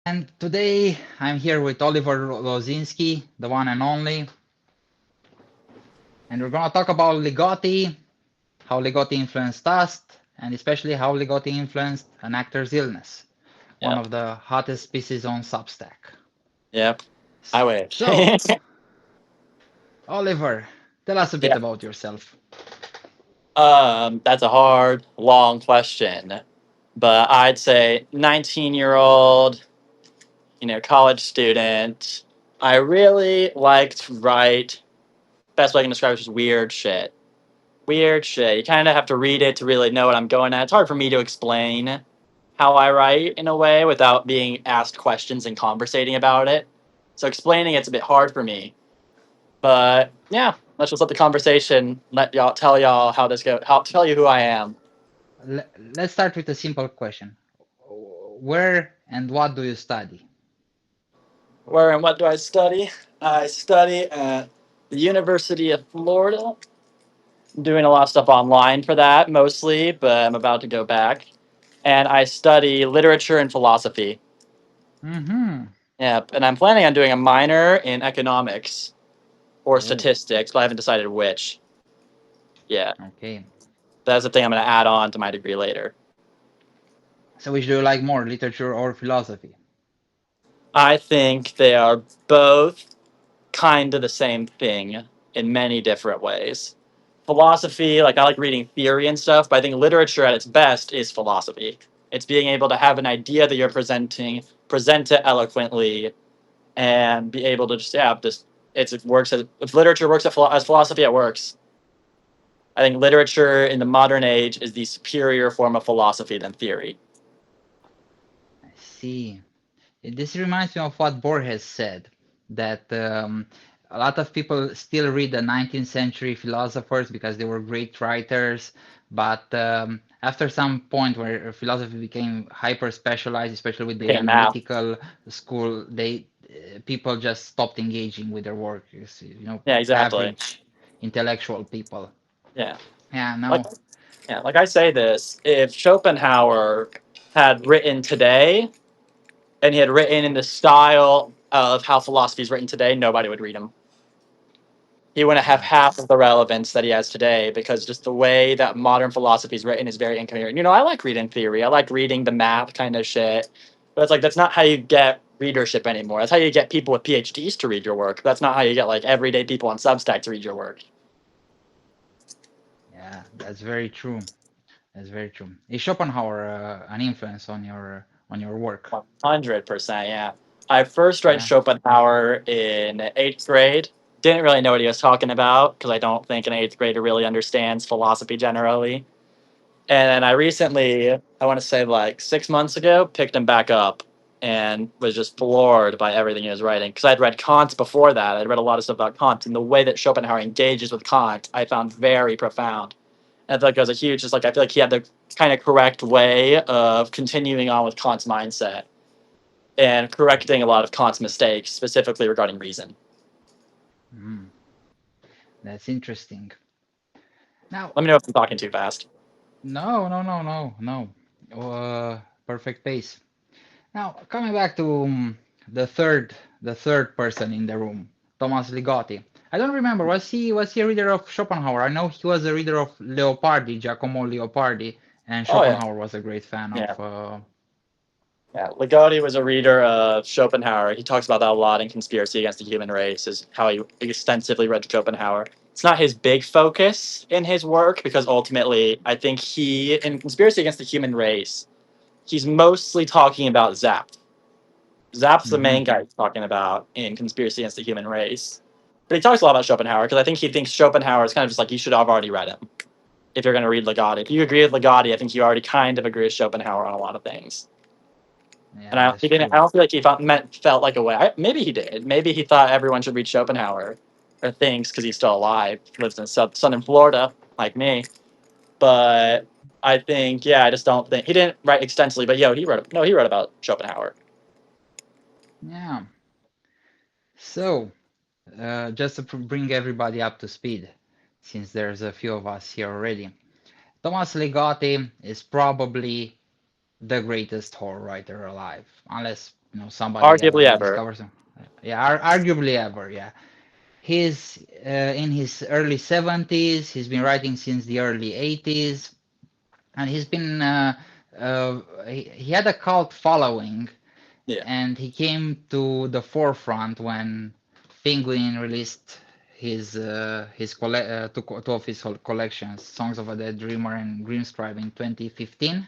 And today I'm here with Oliver Losinski, the one and only, and we're going to talk about Ligotti, how Ligotti influenced us, and especially how Ligotti influenced an actor's illness, one Yep. of the hottest pieces on Substack. Yep. I wish. So, Oliver, tell us a bit Yeah. about yourself. That's a hard, long question. But I'd say 19-year-old, college student. I really like to write. Best way I can describe it is just weird shit. Weird shit. You kind of have to read it to really know what I'm going at. It's hard for me to explain how I write in a way without being asked questions and conversating about it. So explaining it's a bit hard for me. But yeah, let's just let the conversation let y'all how this go. How tell you who I am. Let's start with a simple question. Where and what do you study? Where and what do I study? I study at the University of Florida. I'm doing a lot of stuff online for that mostly, but I'm about to go back. And I study literature and philosophy. Mm-hmm. Yep, and I'm planning on doing a minor in economics or Oh, statistics, but I haven't decided which. Yeah, okay. that's the thing I'm going to add on to my degree later. So which do you like more, literature or philosophy? I think they are both kind of the same thing in many different ways. Philosophy, like I like reading theory and stuff, but I think literature at its best is philosophy. It's being able to have an idea that you're presenting, present it eloquently, and be able to just just it works as if literature works as philosophy, it works. I think literature in the modern age is the superior form of philosophy than theory. I see. This reminds me of what Borges said, that a lot of people still read the 19th century philosophers because they were great writers, but after some point where philosophy became hyper specialized, especially with the Okay, math. analytical school, they people just stopped engaging with their work. Yeah, exactly. Average intellectual people. Yeah. Yeah, Like no. yeah, like I say this, if Schopenhauer had written today and he had written in the style of how philosophy is written today, nobody would read him. He wouldn't have Yeah. half of the relevance that he has today because just the way that modern philosophy is written is very incoherent. I like reading theory. I like reading the math kind of shit. But it's like that's not how you get readership anymore. That's how you get people with PhDs to read your work. That's not how you get like everyday people on Substack to read your work. Yeah, that's very true. That's very true. Is Schopenhauer an influence on your work? 100%, yeah. I first read Yeah. Schopenhauer in eighth grade. Didn't really know what he was talking about because I don't think an eighth grader really understands philosophy generally. And then I recently, I want to say like 6 months ago, picked him back up and was just floored by everything he was writing. Because I'd read Kant before that. I'd read a lot of stuff about Kant. And the way that Schopenhauer engages with Kant, I found very profound. And I feel like it was a huge, just like, I feel like he had the kind of correct way of continuing on with Kant's mindset and correcting a lot of Kant's mistakes, specifically regarding reason. Mm, that's interesting. Now, Let me know if I'm talking too fast. no, no, no, no, no. Perfect pace. Now, coming back to the third person in the room, Thomas Ligotti. I don't remember. Was he a reader of Schopenhauer? I know he was a reader of Leopardi, Giacomo Leopardi, and Oh, yeah. Schopenhauer was a great fan of. Yeah. Yeah, Ligotti was a reader of Schopenhauer. He talks about that a lot in Conspiracy Against the Human Race, is how he extensively read Schopenhauer. It's not his big focus in his work because ultimately, I think in Conspiracy Against the Human Race, he's mostly talking about Zap. Zap's the Hmm. main guy he's talking about in Conspiracy Against the Human Race. But he talks a lot about Schopenhauer because I think he thinks Schopenhauer is kind of just like you should have already read him if you're going to read Ligotti. If you agree with Ligotti, I think you already kind of agree with Schopenhauer on a lot of things. And Yeah, I, that's he didn't. I true. don't feel like he felt like a way. Maybe he did. Maybe he thought everyone should read Schopenhauer, or thinks because he's still alive, lives in southern Florida, like me. But I think, yeah, I just don't think he didn't write extensively. But he wrote. No, he wrote about Schopenhauer. Yeah. So, just to bring everybody up to speed, since there's a few of us here already. Thomas Ligotti is probably the greatest horror writer alive, unless somebody Arguably ever ever. discovers him. Yeah, arguably ever. Yeah, he's in his early 70s. He's been writing since the early 80s, and he's been he had a cult following, Yeah. and he came to the forefront when Penguin released two of his collections, Songs of a Dead Dreamer and Grimscribe in 2015,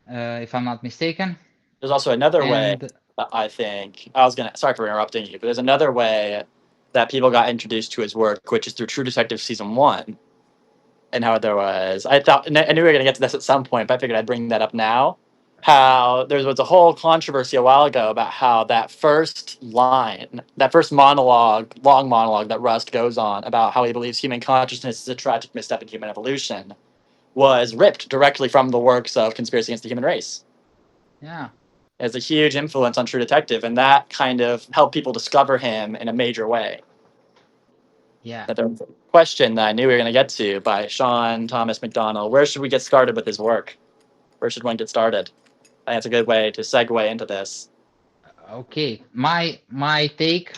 if I'm not mistaken. There's also another way And that I think I was gonna. Sorry for interrupting you, but there's another way that people got introduced to his work, which is through True Detective season one, and how there was. I thought I knew we were gonna get to this at some point, but I figured I'd bring that up now. How there was a whole controversy a while ago about how that first line, that first monologue, long monologue that Rust goes on about how he believes human consciousness is a tragic misstep in human evolution, was ripped directly from the works of Conspiracy Against the Human Race. yeah, Has a huge influence on True Detective, and that kind of helped people discover him in a major way. yeah, That there was a question that I knew we were going to get to by Sean Thomas McDonald. Where should we get started with his work? Where should one get started? I think that's a good way to segue into this. okay. My take.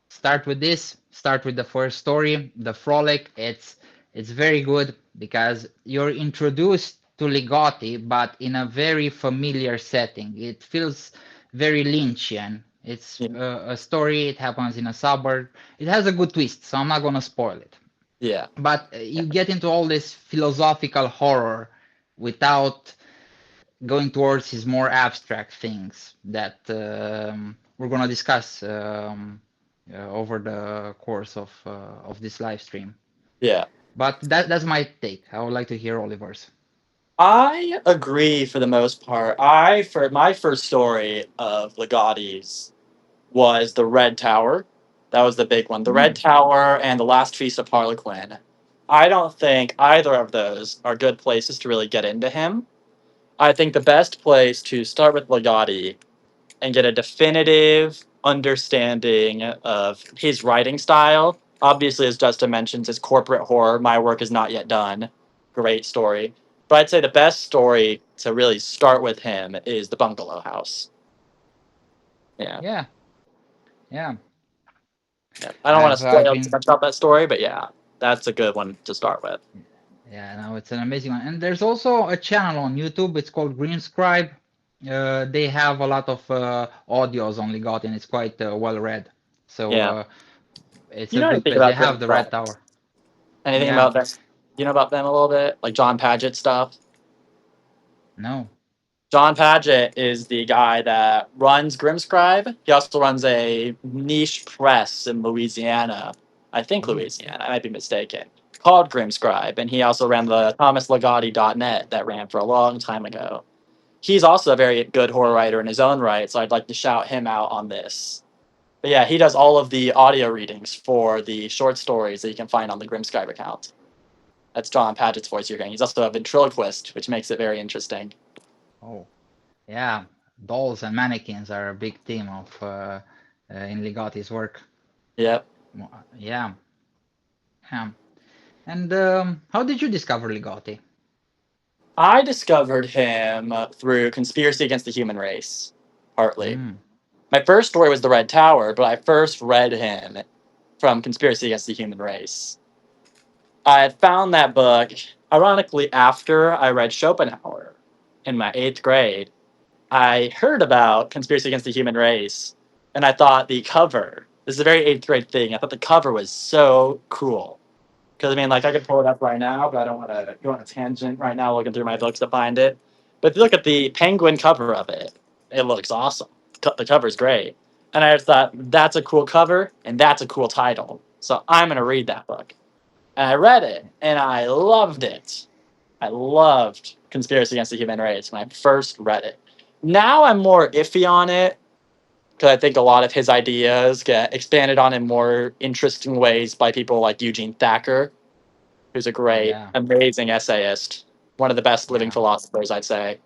Start with this. Start with the first story, the frolic. It's very good because you're introduced to Ligotti, but in a very familiar setting. It feels very Lynchian. It's Yeah, a story. It happens in a suburb. It has a good twist, so I'm not gonna spoil it. yeah, But you get into all this philosophical horror without going towards his more abstract things that we're going to discuss over the course of this live stream. yeah. But that's my take. I would like to hear Oliver's. I agree for the most part. I for my first story of Ligotti's was the Red Tower. That was the big one. The Red Hmm. Tower and the Last Feast of Harlequin. I don't think either of those are good places to really get into him. I think the best place to start with Ligotti and get a definitive understanding of his writing style. Obviously, as Justin mentions, his corporate horror. My work is not yet done. Great story. But I'd say the best story to really start with him is The Bungalow House. Yeah. Yeah, yeah. Yeah. I don't want to I've spoil too been much about that story, but yeah, that's a good one to start with. Yeah, no, it's an amazing one. And there's also a channel on YouTube. It's called Greenscribe. They have a lot of audios on Ligotti, and it's quite well read. So Yeah. it's You a know good anything place. They about have Grim the Red Threat? Tower. Anything Yeah. about that? You know about them a little bit? Like John Paget stuff? No. John Paget is the guy that runs Grimscribe. He also runs a niche press in Louisiana. I think Oh. Louisiana. I might be mistaken. Called Grimscribe. And he also ran the ThomasLigotti.net that ran for a long time ago. He's also a very good horror writer in his own right, so I'd like to shout him out on this. But yeah, he does all of the audio readings for the short stories that you can find on the Grimscribe account. That's John Paget's voice you're hearing. He's also a ventriloquist, which makes it very interesting. Oh. Yeah. Dolls and mannequins are a big theme of in Ligotti's work. Yep. Yeah. Yeah. And how did you discover Ligotti? I discovered him through Conspiracy Against the Human Race, partly. Mm. My first story was The Red Tower, but I first read him from Conspiracy Against the Human Race. I had found that book, ironically, after I read Schopenhauer in my eighth grade. I heard about Conspiracy Against the Human Race, and I thought the cover, this is a very eighth grade thing, I thought the cover was so cool. Because I mean, like I could pull it up right now, but I don't want to go on a tangent right now looking through my books to find it. But if you look at the penguin cover of it, it looks awesome. The cover's great, and I just thought that's a cool cover and that's a cool title. So I'm gonna read that book, and I read it and I loved it. I loved Conspiracy Against the Human Race when I first read it. Now I'm more iffy on it because I think a lot of his ideas get expanded on in more interesting ways by people like Eugene Thacker, who's a great, Yeah. amazing essayist, one of the best living Yeah. philosophers, I'd say.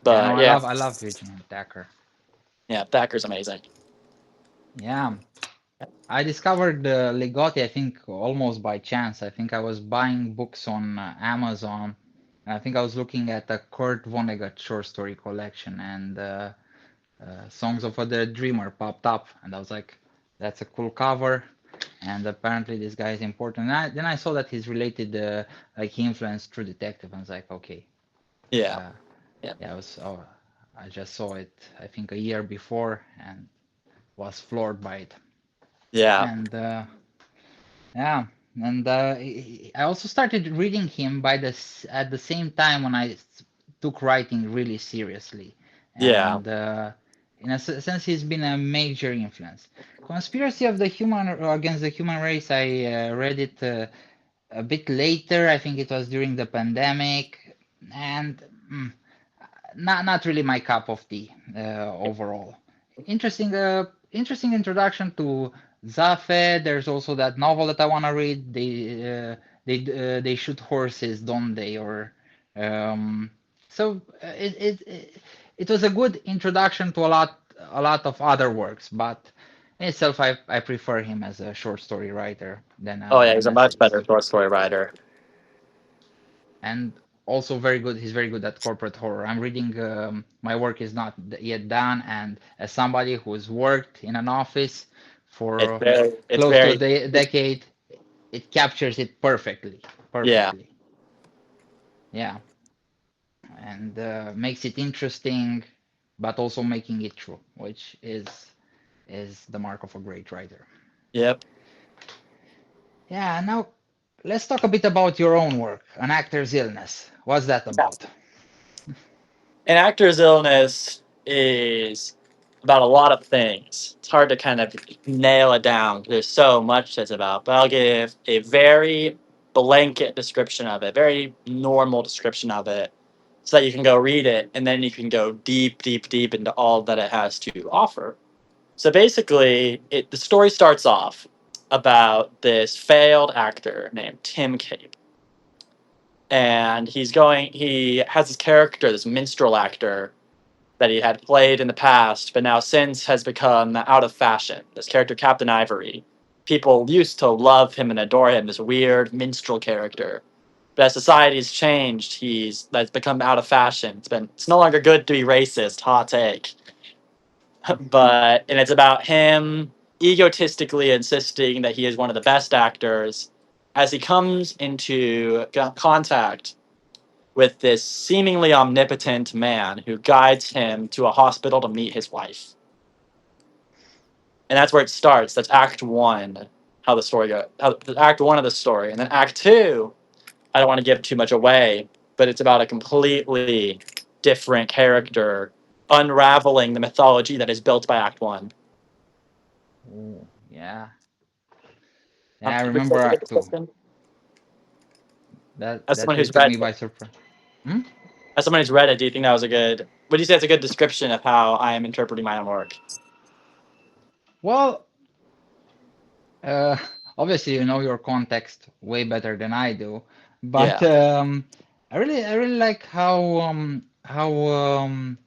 Yeah. No, But yeah, I love Eugene Decker. yeah, Thacker's amazing. Yeah. I discovered Ligotti, I think, almost by chance. I think I was buying books on Amazon, I think I was looking at a Kurt Vonnegut short story collection, and Songs of a Dreamer popped up, and I was like, that's a cool cover. And apparently this guy is important. Then I saw that he's related, like he influenced True Detective. I was like, okay, Yeah. uh, Yeah. yeah, I just saw it, I think a year before, and was floored by it. Yeah. And yeah, and I also started reading him by this at the same time when took writing really seriously, Yeah. and in a sense, he's been a major influence. Conspiracy of the Human Against the Human Race. I read it a bit later. I think it was during the pandemic, and mm, not really my cup of tea overall. Interesting introduction to Zafe. There's also that novel that I want to read. They shoot horses, don't they? Or so it was a good introduction to a lot of other works, but in itself, I prefer him as a short story writer than Oh yeah, an he's a much better essayist. short story writer. And also very good. He's very good at corporate horror. I'm reading. My work is not yet done, and as somebody who's worked in an office It's for very, it's close to a very, decade, it captures it perfectly. yeah, Perfectly, yeah, and makes it interesting, but also making it true, which is the mark of a great writer. yep. Yeah. Now let's talk a bit about your own work, An Actor's Illness. What's that about? An actor's illness is about a lot of things. It's hard to kind of nail it down. There's so much that's about, but I'll give a very blanket description of it, very normal description of it, so that you can go read it and then you can go deep, deep, deep into all that it has to offer. So basically, the story starts off about this failed actor named Tim Cape, and he has this character, this minstrel actor that he had played in the past, but now since has become out of fashion. This character, Captain Ivory. People used to love him and adore him, this weird minstrel character. But as society's changed, that's become out of fashion. It's no longer good to be racist, hot take. And it's about him egotistically insisting that he is one of the best actors as he comes into contact with this seemingly omnipotent man who guides him to a hospital to meet his wife. And that's where it starts. That's act one, how the story goes. Act one of the story. And then act two, I don't want to give too much away, but it's about a completely different character unraveling the mythology that is built by act one. Oh, yeah. Yeah, I Would you say remember it's a good Act Two. description? That As that someone really who's took read me it, by surprise. Hmm? as someone who's read it, do you think that was a good? Would you say it's a good description of how I am interpreting my own work? Well, uh, obviously you know your context way better than I do, but Yeah, I really like how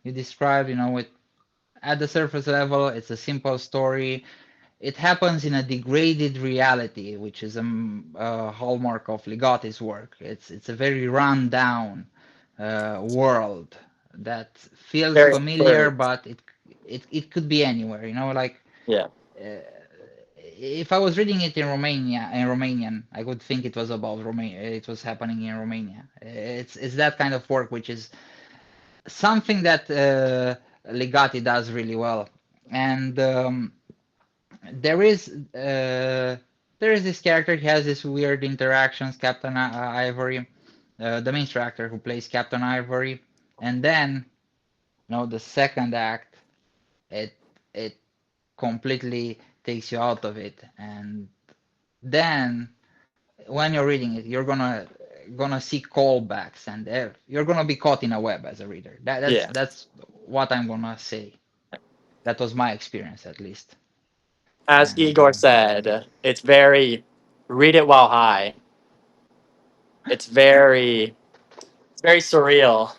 you describe, it at the surface level, it's a simple story. It happens in a degraded reality, which is a hallmark of Ligotti's work. It's a very run down world that feels very familiar, true. but it could be anywhere. Like Yeah. uh, if I was reading it in Romanian, I would think it was about Romania. It was happening in Romania. It's that kind of work, which is something that Ligotti does really well. And there is uh, there is this character. He has this weird interactions. Captain Ivory, the main actor who plays Captain Ivory, and then the second act, it it completely takes you out of it, and then when you're reading it, you're gonna see callbacks, and you're gonna be caught in a web as a reader. That's Yeah. that's what I'm gonna say. That was my experience, at least. As And Igor said, it's very read it while high. It's very surreal.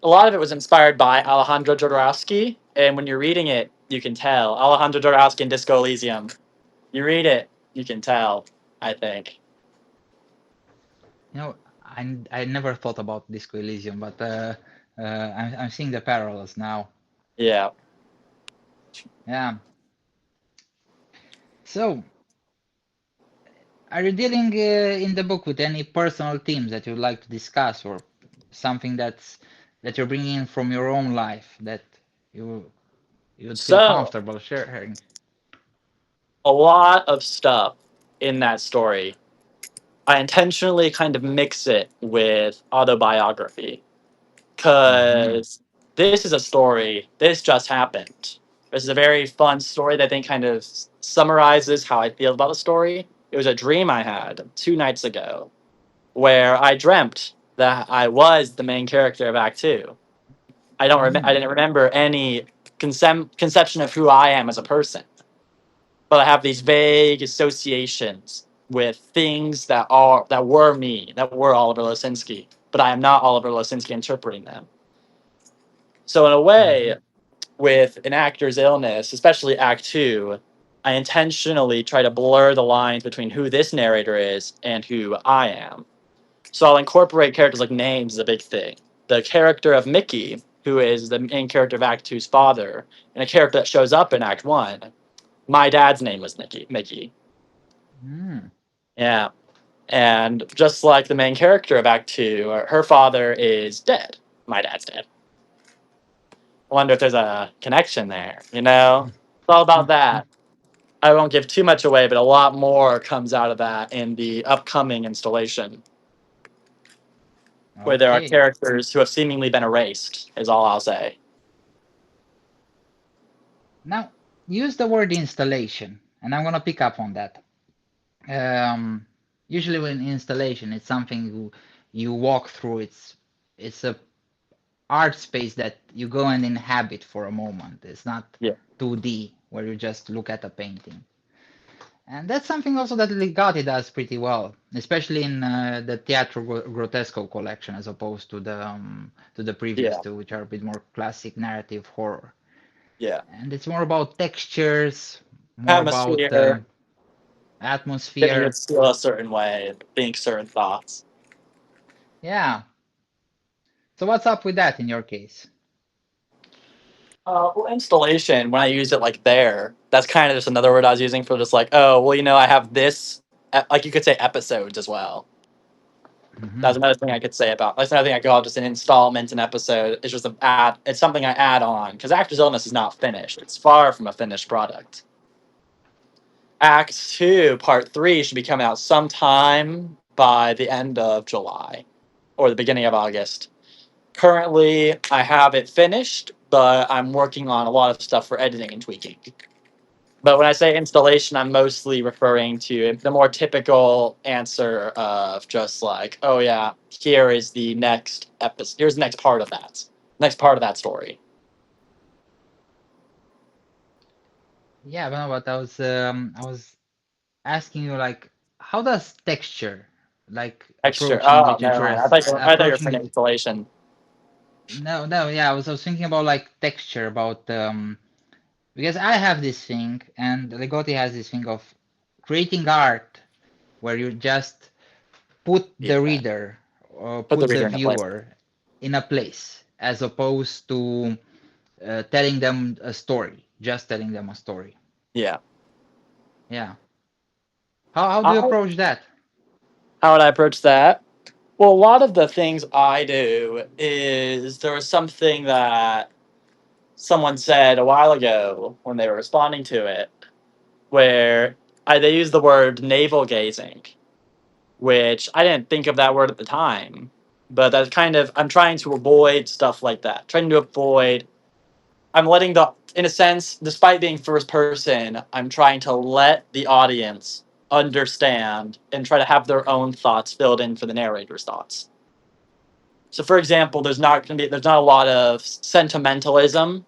A lot of it was inspired by Alejandro Jodorowsky, and when you're reading it, you can tell Alejandro Jodorowsky and Disco Elysium. You read it, you can tell. I think. you know, I never thought about Disco Elysium, but I'm seeing the parallels now. Yeah. Yeah. So, are you dealing in the book with any personal themes that you'd like to discuss, or something that you're bringing in from your own life that you you'd feel So comfortable sharing? a lot of stuff in that story, I intentionally kind of mix it with autobiography Hmm. because this is a story. This just happened. This is a very fun story that I think kind of summarizes how I feel about the story. It was a dream I had 2 nights ago where I dreamt that I was the main character of Act Two. I Mm. didn't remember any conception of who I am as a person, but I have these vague associations with things that were me, that were Oliver Losinski, but I am not Oliver Losinski interpreting them. So in a way, Hmm. with an actor's illness, especially Act Two, I intentionally try to blur the lines between who this narrator is and who I am. So I'll incorporate characters like names is a big thing. The character of Mickey, who is the main character of Act Two's father, and a character that shows up in Act One. My dad's name was Mickey. Mm. Yeah. And just like the main character of Act Two, her father is dead. My dad's dead. I wonder if there's a connection there, you know? It's all about that. I won't give too much away, but a lot more comes out of that in the upcoming installation, where there are Okay. characters who have seemingly been erased, is all I'll say. Now, use the word installation, and I'm gonna pick up on that. Um, Usually, when installation, it's something you walk through. It's a art space that you go and inhabit for a moment. It's not Yeah. 2D where you just look at a painting. And that's something also that Ligotti does pretty well, especially in the Teatro Grotesco collection, as opposed to the previous Yeah. two, which are a bit more classic narrative horror. Yeah. And it's more about textures, more about Atmosphere, getting atmosphere. it feel a certain way, think certain thoughts. Yeah. So what's up with that in your case? Well, installation, when I use it like there, that's kind of just another word I was using for just like, oh, well, I have this, like you could say episodes as well. That's Hmm. another thing I could say about. That's another thing I call just an installment, an episode. It's just an add. It's something I add on because Actor's Illness is not finished. It's far from a finished product. Act Two, Part Three should be coming out sometime by the end of July or the beginning of August. Currently, I have it finished, but I'm working on a lot of stuff for editing and tweaking. But when I say installation, I'm mostly referring to the more typical answer of just like, oh yeah, here is the next episode. Here's the next part of that story. Yeah, but I was asking you like, how does texture, like Texture. approaching Oh, never literature mind. as I thought you were approaching saying it? installation. No, yeah, I was thinking about like texture, about because I have this thing, and Ligotti has this thing of creating art where you just put the Yeah. reader or Put the put the reader in a place. viewer in a place, as opposed to telling them a story, just telling them a story. Yeah. Yeah. How do you I, approach that? how would I approach that? Well, a lot of the things I do is there was something that someone said a while ago when they were responding to it, where they used the word navel gazing, which I didn't think of that word at the time. But that's kind of, I'm trying to avoid stuff like that. Trying to avoid, I'm letting in a sense, despite being first person, I'm trying to let the audience understand and try to have their own thoughts filled in for the narrator's thoughts. So, for example, there's not a lot of sentimentalism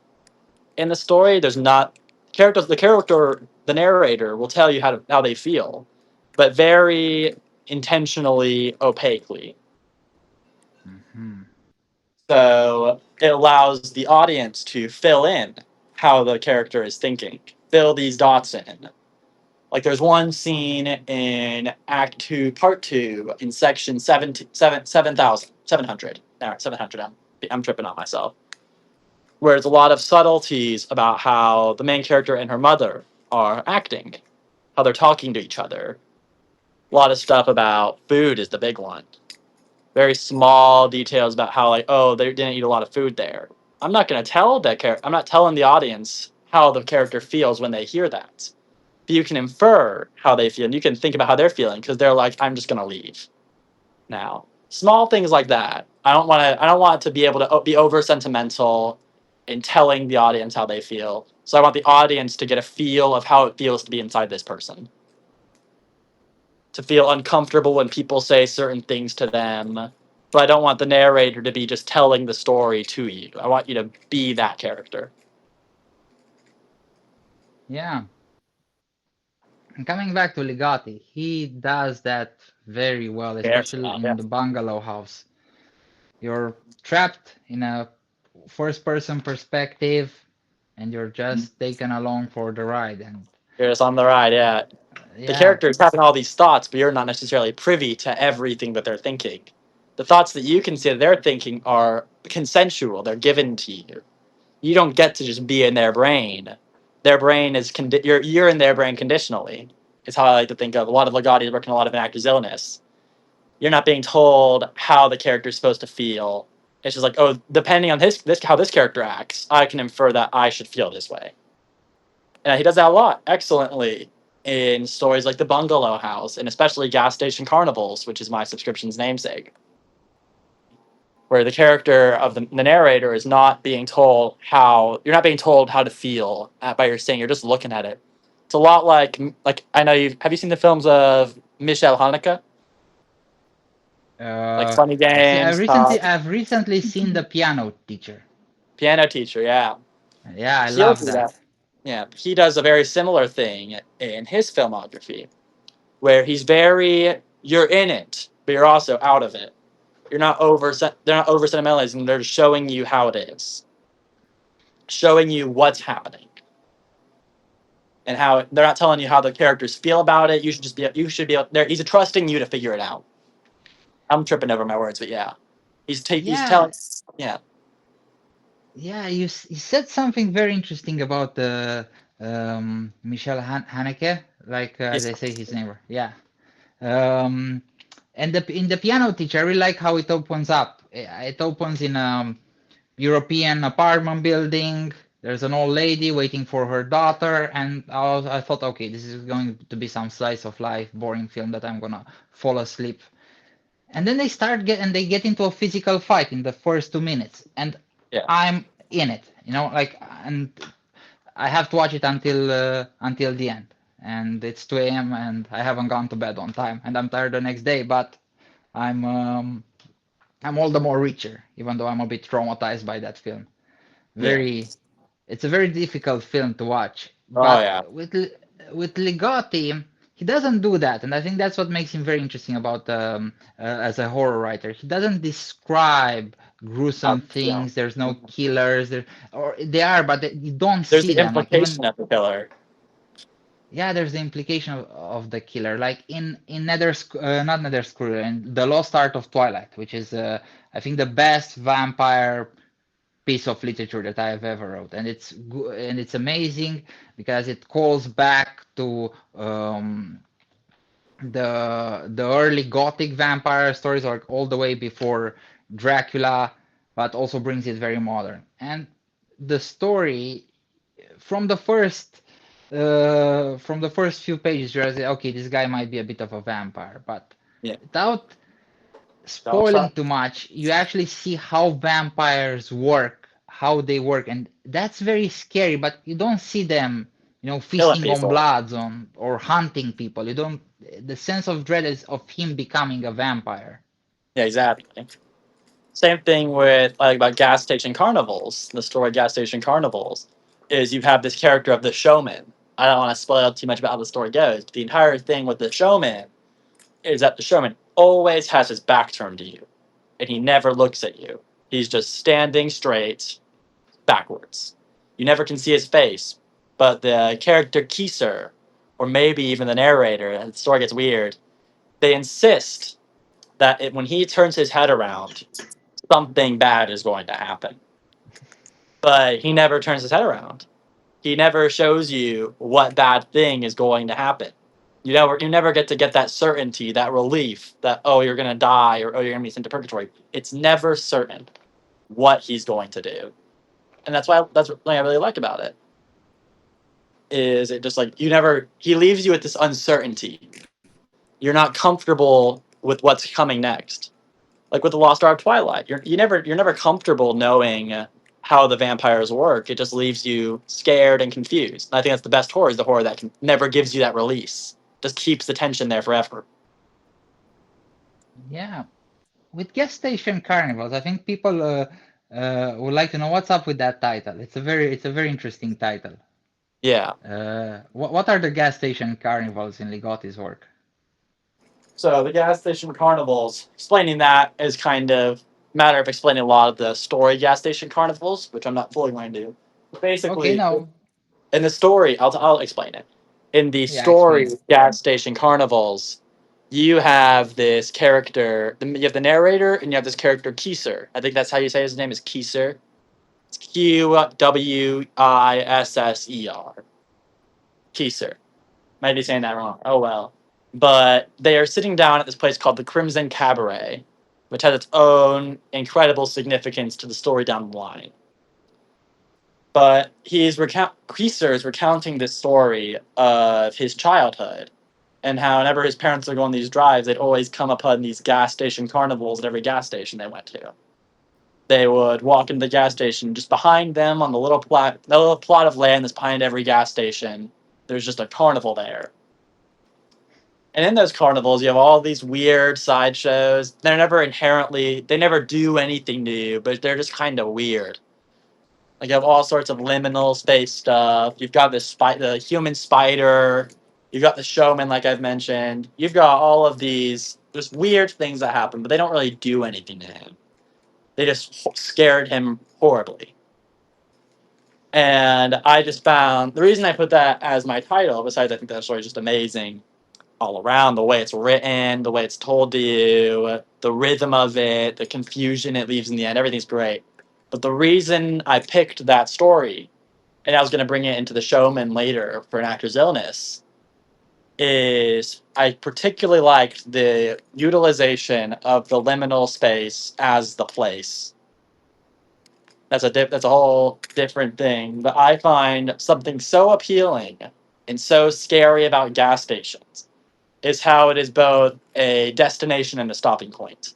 in the story. There's not the narrator will tell you how they feel, but very intentionally opaquely. Hmm. So it allows the audience to fill in how the character is thinking, fill these dots in. Like there's one scene in Act Two, Part Two, in section 7,700. All right, 700. I'm tripping on myself. Where there's a lot of subtleties about how the main character and her mother are acting, how they're talking to each other. A lot of stuff about food is the big one. Very small details about how, like, oh, they didn't eat a lot of food there. I'm not going to tell that character. I'm not telling the audience how the character feels when they hear that. But you can infer how they feel, and you can think about how they're feeling because they're like, I'm just going to leave now. Small things like that. I don't want to. I don't want it to be able to be over sentimental in telling the audience how they feel. So I want the audience to get a feel of how it feels to be inside this person, to feel uncomfortable when people say certain things to them. But I don't want the narrator to be just telling the story to you. I want you to be that character. Yeah. And coming back to Ligotti, he does that very well, Yes, especially yeah. in the bungalow house. You're trapped in a first person perspective and you're just taken along for the ride. And You're just on the ride, yeah. The yeah, character's having all these thoughts, but you're not necessarily privy to everything that they're thinking. The thoughts that you can see that they're thinking are consensual, they're given to you. You don't get to just be in their brain. Their brain is you're in their brain conditionally. Is how I like to think of. A lot of Ligotti is working a lot of an actor's illness. You're not being told how the character's supposed to feel. It's just like, oh, depending on this how this character acts, I can infer that I should feel this way. And he does that a lot excellently in stories like The Bungalow House and especially Gas Station Carnivals, which is my subscription's namesake, where the character of the narrator is not being told how you're not being told how to feel by your saying. You're just looking at it. It's a lot like I know you have you seen the films of Michelle Haneke, like uh, Funny see, Games, Talk, I've recently seen The Piano Teacher. Piano Teacher. Yeah, Yeah, I he'll love do that. that. Yeah, he does a very similar thing in his filmography, where he's very you're in it, but you're also out of it. You're not they're not over sentimentalizing. They're showing you how it is, showing you what's happening, and how they're not telling you how the characters feel about it. You should be there. He's trusting you to figure it out. I'm tripping over my words, but yeah, he's Yeah, telling. Yeah, yeah, you said something very interesting about Michel Haneke, like yes, they say his name. Yeah. Um, and in the piano teacher, I really like how it opens up. It opens in a European apartment building. There's an old lady waiting for her daughter, and I thought, okay, this is going to be some slice of life, boring film that I'm gonna fall asleep. And then they get into a physical fight in the first 2 minutes, and yeah, I'm in it, like, and I have to watch it until the end. And it's 2 a.m. and I haven't gone to bed on time, and I'm tired the next day, but I'm um, I'm all the more richer, even though I'm a bit traumatized by that film. yeah. Very, it's a very difficult film to watch, Oh but yeah, with Ligotti, he doesn't do that, and I think that's what makes him very interesting about as a horror writer. He doesn't describe gruesome yeah. things. There's no killers, or they are, but you don't There's see the them. Like even implication of the killer. yeah, there's the implication of the killer, like in not Nether Screw, in the Lost Art of Twilight, which is I think the best vampire piece of literature that I have ever wrote, and it's amazing because it calls back to the early Gothic vampire stories, like all the way before Dracula, but also brings it very modern. And the story from the first few pages, you're like, okay, this guy might be a bit of a vampire, but Yeah, without don't spoiling trust. too much, you actually see how vampires work, how they work, and that's very scary. But you don't see them, Killing feasting on people. bloods on or hunting people. You don't. The sense of dread is of him becoming a vampire. Yeah, exactly. Same thing with like about gas station carnivals. The story gas station carnivals is you have this character of the showman. I don't want to spoil too much about how the story goes, but the entire thing with the showman is that the showman always has his back turned to you, and he never looks at you. He's just standing straight backwards. You never can see his face, but the character Kieser or maybe even the narrator, and the story gets weird, they insist that when he turns his head around, something bad is going to happen. But he never turns his head around. He never shows you what bad thing is going to happen. You never get to get that certainty, that relief, that oh you're gonna die or oh you're gonna be sent to purgatory. It's never certain what he's going to do, and that's what I really like about it. Is it just like you never he leaves you with this uncertainty. You're not comfortable with what's coming next. Like with the Lost Ark Twilight, you're never comfortable knowing how the vampires work. It just leaves you scared and confused. And I think that's the best horror is the horror that never gives you that release. Just keeps the tension there forever. Yeah. With gas station carnivals, I think people would like to know what's up with that title. It's a very interesting title. Yeah. What are the gas station carnivals in Ligotti's work? So the gas station carnivals, explaining that is kind of a matter of explaining a lot of the story gas station carnivals, which I'm not fully going to do. Okay, Basically, no, in the story, I'll explain it. In the yeah, story explain. gas station carnivals, you have this character. You have the narrator, and you have this character Kieser. I think that's how you say his name is Kieser. It's Qwisser. Kieser. Might be saying that wrong. Oh well. But they are sitting down at this place called the Crimson Cabaret, which has its own incredible significance to the story down the line. But Kieser is recounting this story of his childhood and how whenever his parents would go on these drives, they'd always come upon these gas station carnivals at every gas station they went to. They would walk into the gas station. Just behind them on the little plot of land that's behind every gas station, there's just a carnival there. And in those carnivals, you have all these weird sideshows. They never do anything to you, but they're just kind of weird. Like you have all sorts of liminal space stuff. You've got the human spider. You've got the showman, like I've mentioned. You've got all of these just weird things that happen, but they don't really do anything to him. They just scared him horribly. And I just found the reason I put that as my title, besides I think that story is just amazing all around, the way it's written, the way it's told to you, the rhythm of it, the confusion it leaves in the end, everything's great. But the reason I picked that story, and I was going to bring it into the showman later for an actor's illness, is I particularly liked the utilization of the liminal space as the place. That's a whole different thing. But I find something so appealing and so scary about gas stations is how it is both a destination and a stopping point.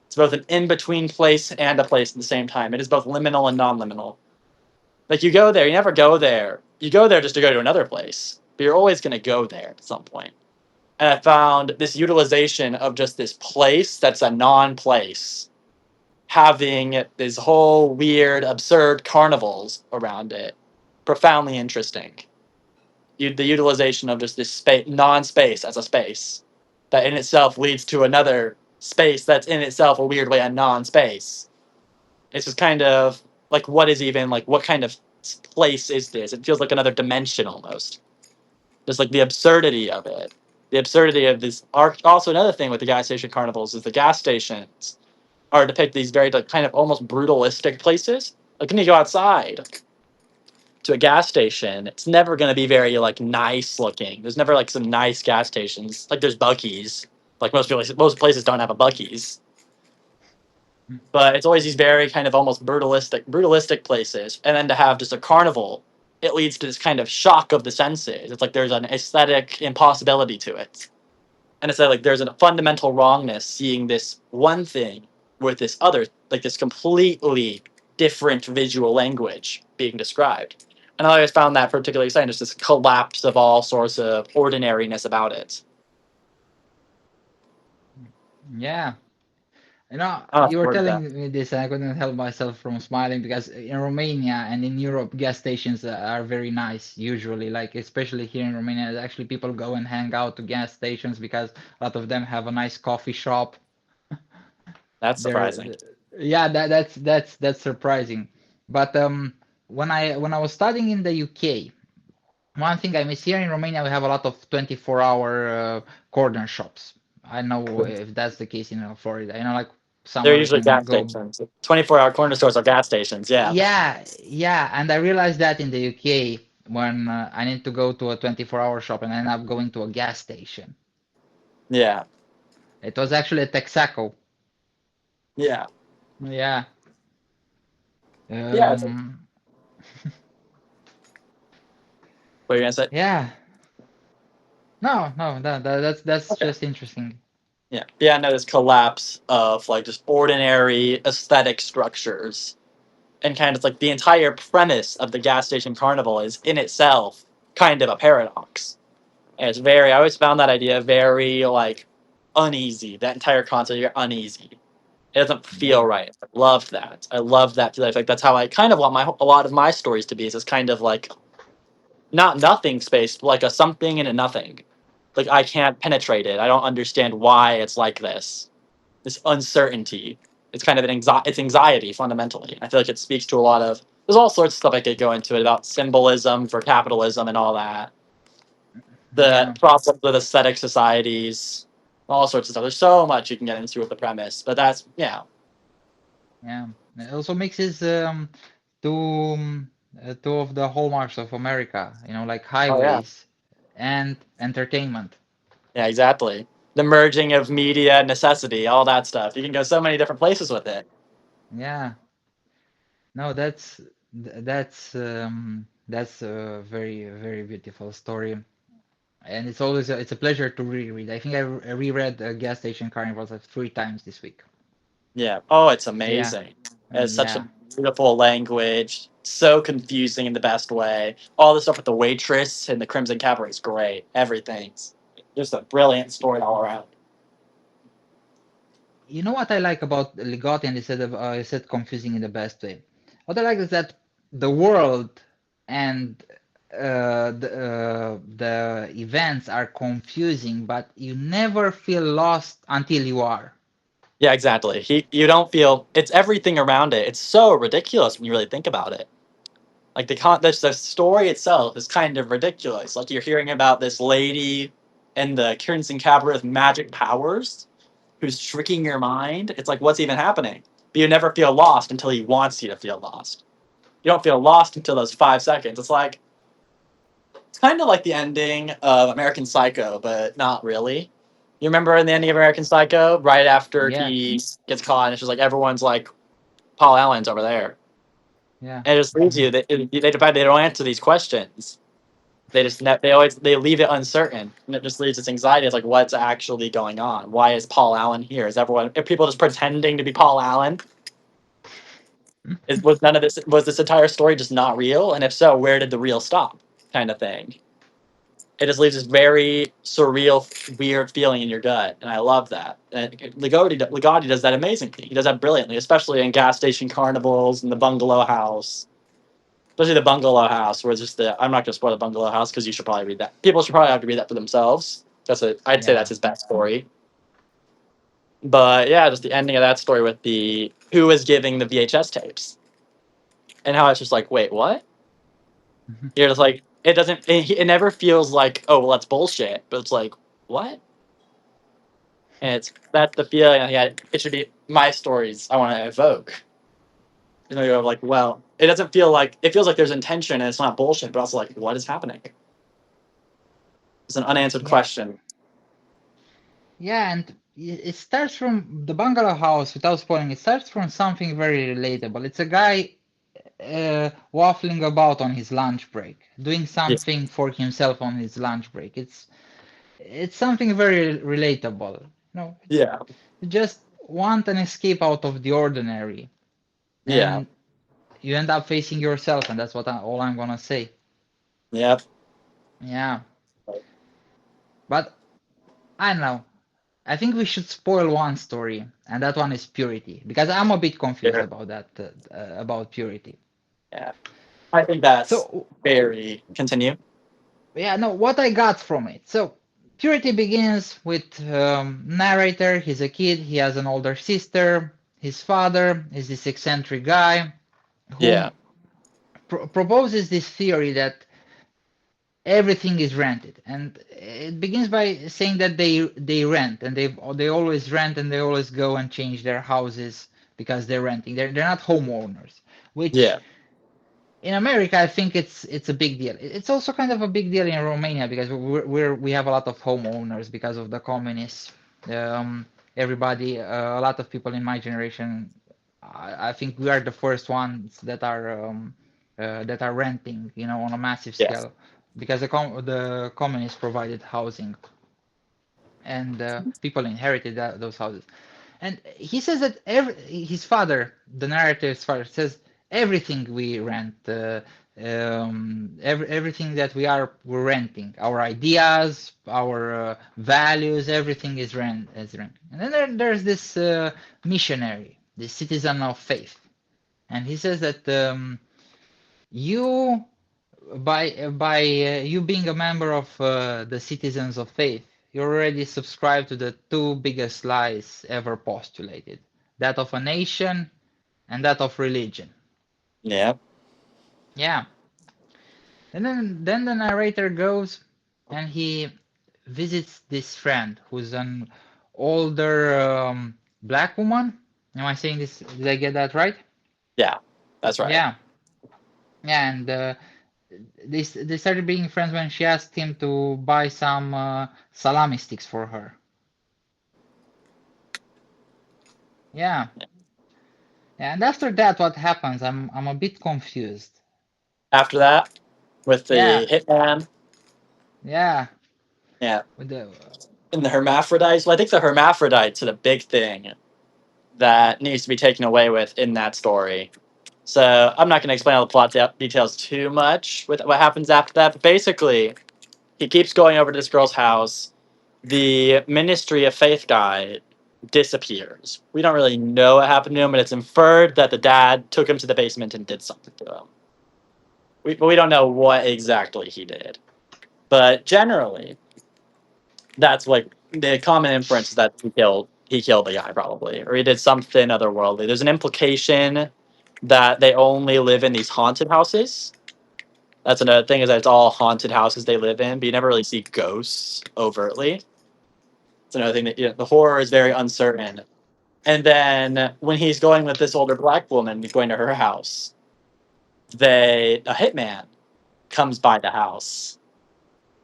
It's both an in between place and a place at the same time. It is both liminal and non liminal. Like you go there, you never go there. You go there just to go to another place, but you're always going to go there at some point. And I found this utilization of just this place that's a non place having this whole weird, absurd carnivals around it profoundly interesting. The utilization of just this non-space as a space that in itself leads to another space that's in itself a weird way a non-space. It's just kind of like what kind of place is this? It feels like another dimension almost. Just like the absurdity of it. The absurdity of this art. Also, another thing with the gas station carnivals is the gas stations are depict these very like, kind of almost brutalistic places. Like when you go outside to a gas station, it's never going to be very like nice looking. There's never like some nice gas stations. Like there's Buc-ee's. Like most places don't have a Buc-ee's. But it's always these very kind of almost brutalistic places. And then to have just a carnival, it leads to this kind of shock of the senses. It's like there's an aesthetic impossibility to it. And it's like there's a fundamental wrongness seeing this one thing with this other, like this completely different visual language being described. And I always found that particularly exciting, just this collapse of all sorts of ordinariness about it. Yeah. You know, I don't you know were if that. telling me this, and I couldn't help myself from smiling because in Romania and in Europe, gas stations are very nice usually. Like especially here in Romania, actually people go and hang out to gas stations because a lot of them have a nice coffee shop. That's surprising. They're, yeah, that's surprising. But when I was studying in the UK, One thing I miss here in Romania, we have a lot of 24-hour corner shops. I know if that's the case in Florida. Like They're somewhere we usually can gas go. stations. 24-hour corner stores are gas stations. Yeah. Yeah, yeah, and I realized that in the UK when I need to go to a 24-hour shop and I end up going to a gas station. Yeah. It was actually a Texaco. Yeah. Yeah. Yeah. Um, What are you gonna say? yeah. No, no, that's Okay. just interesting. Yeah. Yeah. No, this collapse of like just ordinary aesthetic structures, and kind of like the entire premise of the gas station carnival is in itself kind of a paradox. And it's very. I always found that idea very like uneasy. That entire concept, you're uneasy. It doesn't feel Yeah. right. I loved that. I love that. Like that's how I kind of want a lot of my stories to be. Is this kind of like not nothing space, but like a something and a nothing. Like I can't penetrate it. I don't understand why it's like this. This uncertainty. It's kind of it's anxiety fundamentally. I feel like it speaks to a lot of. There's all sorts of stuff I could go into it about symbolism for capitalism and all that. The Yeah. problems with aesthetic societies, all sorts of stuff. There's so much you can get into with the premise, but that's yeah. Yeah. It also mixes two two of the hallmarks of America, like Oh yeah. highways and entertainment. Yeah, exactly. The merging of media, necessity, all that stuff. You can go so many different places with it. Yeah. No, that's a very very beautiful story, and it's a pleasure to reread. I think I reread Gas Station Carnivals 3 times this week. Yeah. Oh, it's So yeah, amazing. It's such a yeah. beautiful language. So confusing in the best way. All the stuff with the waitress and the Crimson Cabaret is great. Everything's just a brilliant story all around. You know what I like about Ligotti, and I said confusing in the best way. What I like is that the world and the events are confusing, but you never feel lost until you are. Yeah, exactly. You don't feel it's everything around it. It's so ridiculous when you really think about it. Like the story itself is kind of ridiculous. Like you're hearing about this lady in the Crimson Cabaret with magic powers who's tricking your mind. It's like what's even happening? But you never feel lost until he wants you to feel lost. You don't feel lost until those 5 seconds. It's kind of like the ending of American Psycho, but not really. You remember in the ending of American Psycho, right after Yeah, he gets caught, and it's just like everyone's like, Paul Allen's over there, yeah, and it just leaves you. They don't answer these questions. They leave it uncertain, and it just leaves this anxiety. It's like, what's actually going on? Why is Paul Allen here? Are people just pretending to be Paul Allen? Was none of this was this entire story just not real? And if so, where did the real stop? Kind of thing. It just leaves this very surreal, weird feeling in your gut, and I love that. And Ligotti does that amazingly. He does that brilliantly, especially in gas station carnivals and the bungalow house. Especially the bungalow house, where it's just the. I'm not going to spoil the bungalow house because you should probably read that. People should probably have to read that for themselves. I'd say that's yeah. his best story. But yeah, just the ending of that story with the who is giving the VHS tapes and how it's just like, wait, what? You're just like, it doesn't. It never feels like, oh, well, that's bullshit. But it's like, what? And it's that's the feeling I had. It should be my stories I want to evoke. You're like, well, it doesn't feel like it feels like there's intention and it's not bullshit, but also like, what is happening? It's an unanswered Yeah, question. yeah, and it starts from the bungalow house without spoiling. It starts from something very relatable. It's a guy waffling about on his lunch break, doing Yeah, something for himself on his lunch break. It's something very relatable. yeah, You just want an escape out of the ordinary, yeah, and you end up facing yourself, and that's all I'm gonna say. yeah. Yeah, but I don't know. I think we should spoil one story, and that one is purity, because I'm a bit confused Yeah. about that, about purity. Yeah. I think that's So, very continue. yeah, no, what I got from it. So, purity begins with narrator. He's a kid. He has an older sister. His father is this eccentric guy who Yeah, proposes this theory that everything is rented, and it begins by saying that they rent, and they always rent, and they always go and change their houses because they're renting. They're not homeowners, which Yeah. in America, I think it's a big deal. It's also kind of a big deal in Romania because we have a lot of homeowners because of the communists. Um, everybody, a lot of people in my generation, I think we are the first ones that are renting, on a massive Yes. scale, because the communists provided housing and people inherited those houses. And he says that his father, the narrative's father, says everything we rent, everything that we're renting, our ideas, our values, everything is rent. And then there's this missionary, this citizen of faith, and he says that you by you being a member of the citizens of faith, you already subscribe to the two biggest lies ever postulated, that of a nation and that of religion. Yeah. Yeah. And then the narrator goes and he visits this friend who's an older black woman. Am I saying this? Did I get that right? Yeah. That's right. Yeah. Yeah, and they started being friends when she asked him to buy some salami sticks for her. Yeah, and after that, what happens? I'm a bit confused. After that, with Yeah, the hitman, yeah, yeah, with the and the hermaphrodites. Well, I think the hermaphrodites are the big thing that needs to be taken away with in that story. So I'm not going to explain all the plot details too much with what happens after that. But basically, he keeps going over to this girl's house. The Ministry of Faith guy disappears. We don't really know what happened to him, but it's inferred that the dad took him to the basement and did something to him. But we don't know what exactly he did. But generally, that's like the common inference is that he killed the guy probably, or he did something otherworldly. There's an implication that they only live in these haunted houses. That's another thing, is that it's all haunted houses they live in, but you never really see ghosts overtly. It's another thing that, the horror is very uncertain. And then when he's going with this older black woman, he's going to her house. A hitman comes by the house.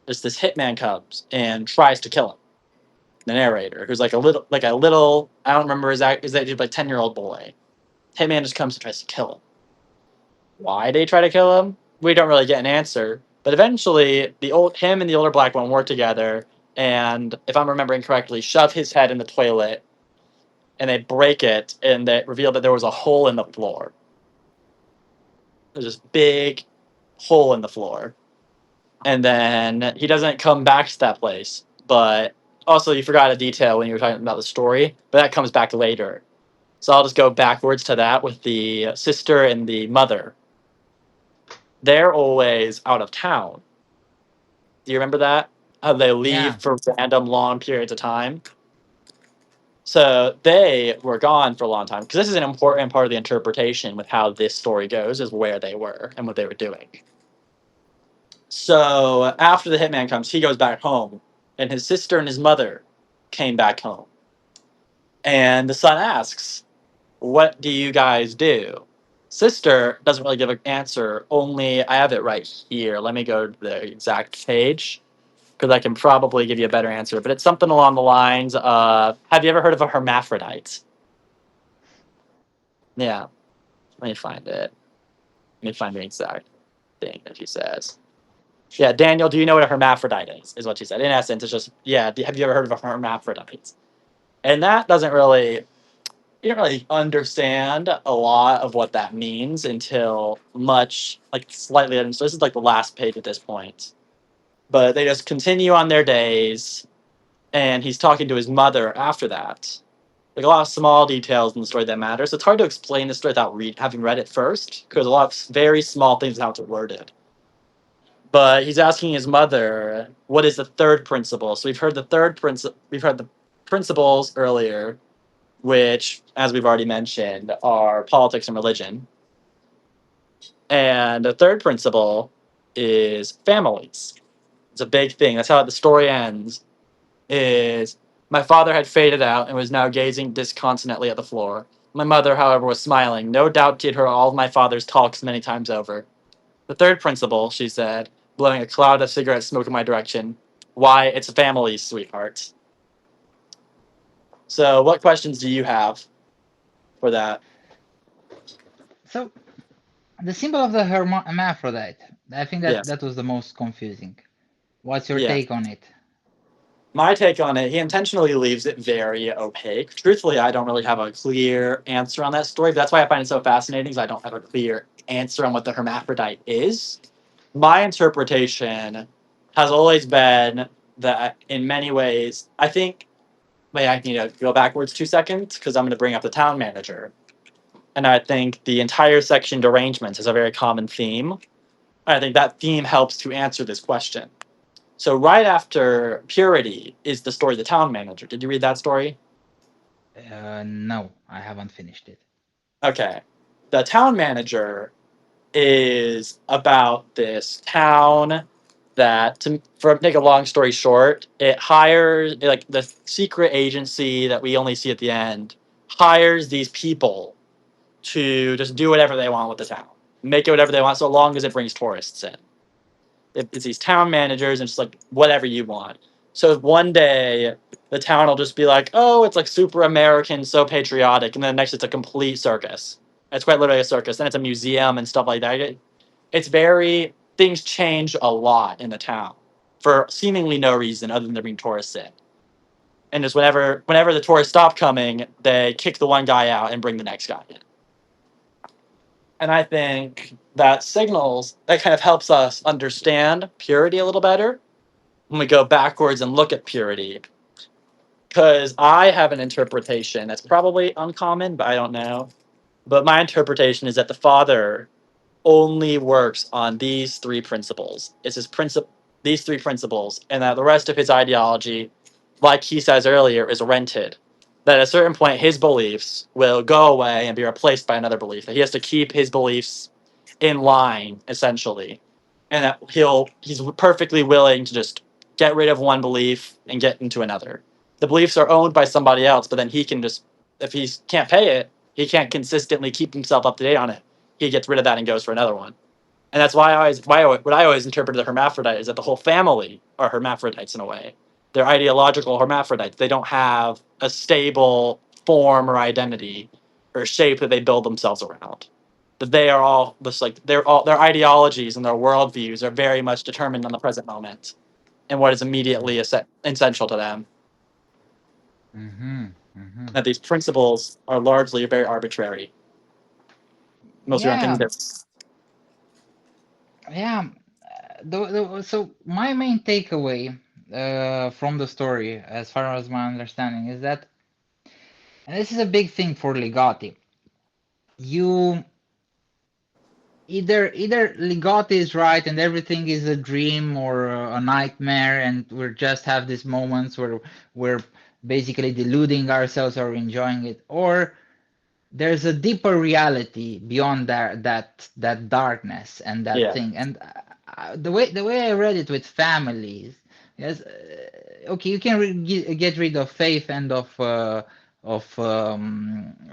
Just this hitman comes and tries to kill him. The narrator, who's like a little, I don't remember his age, like 10-year-old boy. Hitman just comes and tries to kill him. Why they try to kill him, we don't really get an answer. But eventually, him and the older black one work together, and if I'm remembering correctly, shove his head in the toilet, and they break it, and they reveal that there was a hole in the floor. There's this big hole in the floor, and then he doesn't come back to that place. But also, you forgot a detail when you were talking about the story, but that comes back later. So I'll just go backwards to that with the sister and the mother. They're always out of town. Do you remember that? How they leave yeah, for random long periods of time? So they were gone for a long time, because this is an important part of the interpretation with how this story goes, is where they were and what they were doing. So after the hitman comes, he goes back home, and his sister and his mother came back home. And the son asks, "What do you guys do?" Sister doesn't really give an answer, only I have it right here. Let me go to the exact page, because I can probably give you a better answer. But it's something along the lines of, have you ever heard of a hermaphrodite? Yeah, let me find it. Let me find the exact thing that she says. Yeah, Daniel, do you know what a hermaphrodite is what she said. In essence, it's just, yeah, have you ever heard of a hermaphrodite? And that doesn't really, you don't really understand a lot of what that means until much, like slightly. So this is like the last page at this point. But they just continue on their days, and he's talking to his mother after that. Like a lot of small details in the story that matter. So it's hard to explain the story without having read it first, because a lot of very small things how it's worded. But he's asking his mother, what is the third principle? So we've heard we've heard the principles earlier, which, as we've already mentioned, are politics and religion. And the third principle is families. It's a big thing. That's how the story ends. Is my father had faded out and was now gazing disconsolately at the floor. My mother, however, was smiling. No doubt she had heard all of my father's talks many times over. The third principle, she said, blowing a cloud of cigarette smoke in my direction. Why, it's a family, sweetheart. So, what questions do you have for that? So the symbol of the hermaphrodite, I think that Yes. that was the most confusing. What's your Yes. take on it? My take on it, he intentionally leaves it very opaque. Truthfully, I don't really have a clear answer on that story. But that's why I find it so fascinating, because I don't have a clear answer on what the hermaphrodite is. My interpretation has always been that in many ways, I think, wait, I need to go backwards 2 seconds because I'm going to bring up the town manager. And I think the entire section derangements is a very common theme. I think that theme helps to answer this question. So right after Purity is the story of the town manager. Did you read that story? No, I haven't finished it. Okay. The town manager is about this town that, for make a long story short, it hires like the secret agency that we only see at the end hires these people to just do whatever they want with the town, make it whatever they want, so long as it brings tourists in. It's these town managers and just like whatever you want. So one day the town will just be like, oh, it's like super American, so patriotic, and then next it's a complete circus. It's quite literally a circus. Then it's a museum and stuff like that. It's very things change a lot in the town for seemingly no reason other than there being tourists in. And just whenever the tourists stop coming, they kick the one guy out and bring the next guy in. And I think that kind of helps us understand purity a little better when we go backwards and look at purity. Because I have an interpretation that's probably uncommon, but I don't know. But my interpretation is that the father only works on these three principles. It's these three principles, and that the rest of his ideology, like he says earlier, is rented. That at a certain point, his beliefs will go away and be replaced by another belief. That he has to keep his beliefs in line, essentially, and that he's perfectly willing to just get rid of one belief and get into another. The beliefs are owned by somebody else, but then he can just, if he can't pay it, he can't consistently keep himself up to date on it. He gets rid of that and goes for another one. And that's what I always interpreted the hermaphrodite is that the whole family are hermaphrodites in a way. They're ideological hermaphrodites. They don't have a stable form or identity or shape that they build themselves around. That they are all just like their ideologies and their worldviews are very much determined on the present moment and what is immediately essential to them. Mm-hmm. Mm-hmm. That these principles are largely very arbitrary. Most around things Yeah, that yeah. So my main takeaway from the story, as far as my understanding, is that, and this is a big thing for Ligotti, you either Ligotti is right and everything is a dream or a nightmare, and we just have these moments where we're basically deluding ourselves or enjoying it, or there's a deeper reality beyond that darkness and that yeah, thing. And the way I read it with families, yes, okay, you can get rid of faith and of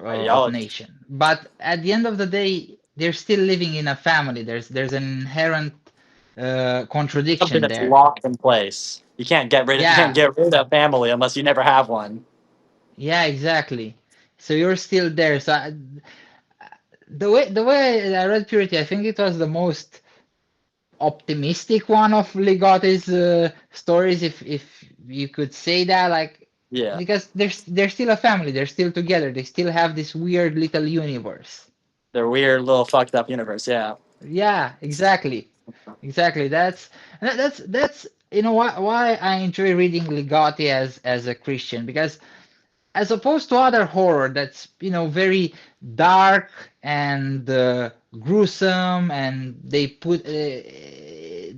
ideology. nation, but at the end of the day, they're still living in a family. There's an inherent Something contradiction that's there. locked in place. You can't Yeah, get rid of family unless you never have one. yeah, exactly. So you're still there. So the way I read Purity, I think it was the most optimistic one of Ligotti's stories, if you could say that, like, Yeah, because they're still a family, they're still together, they still have this weird little universe. their weird little fucked up universe. Yeah, Yeah, exactly, exactly. That's why I enjoy reading Ligotti as a Christian, because as opposed to other horror that's very dark and gruesome, and they put the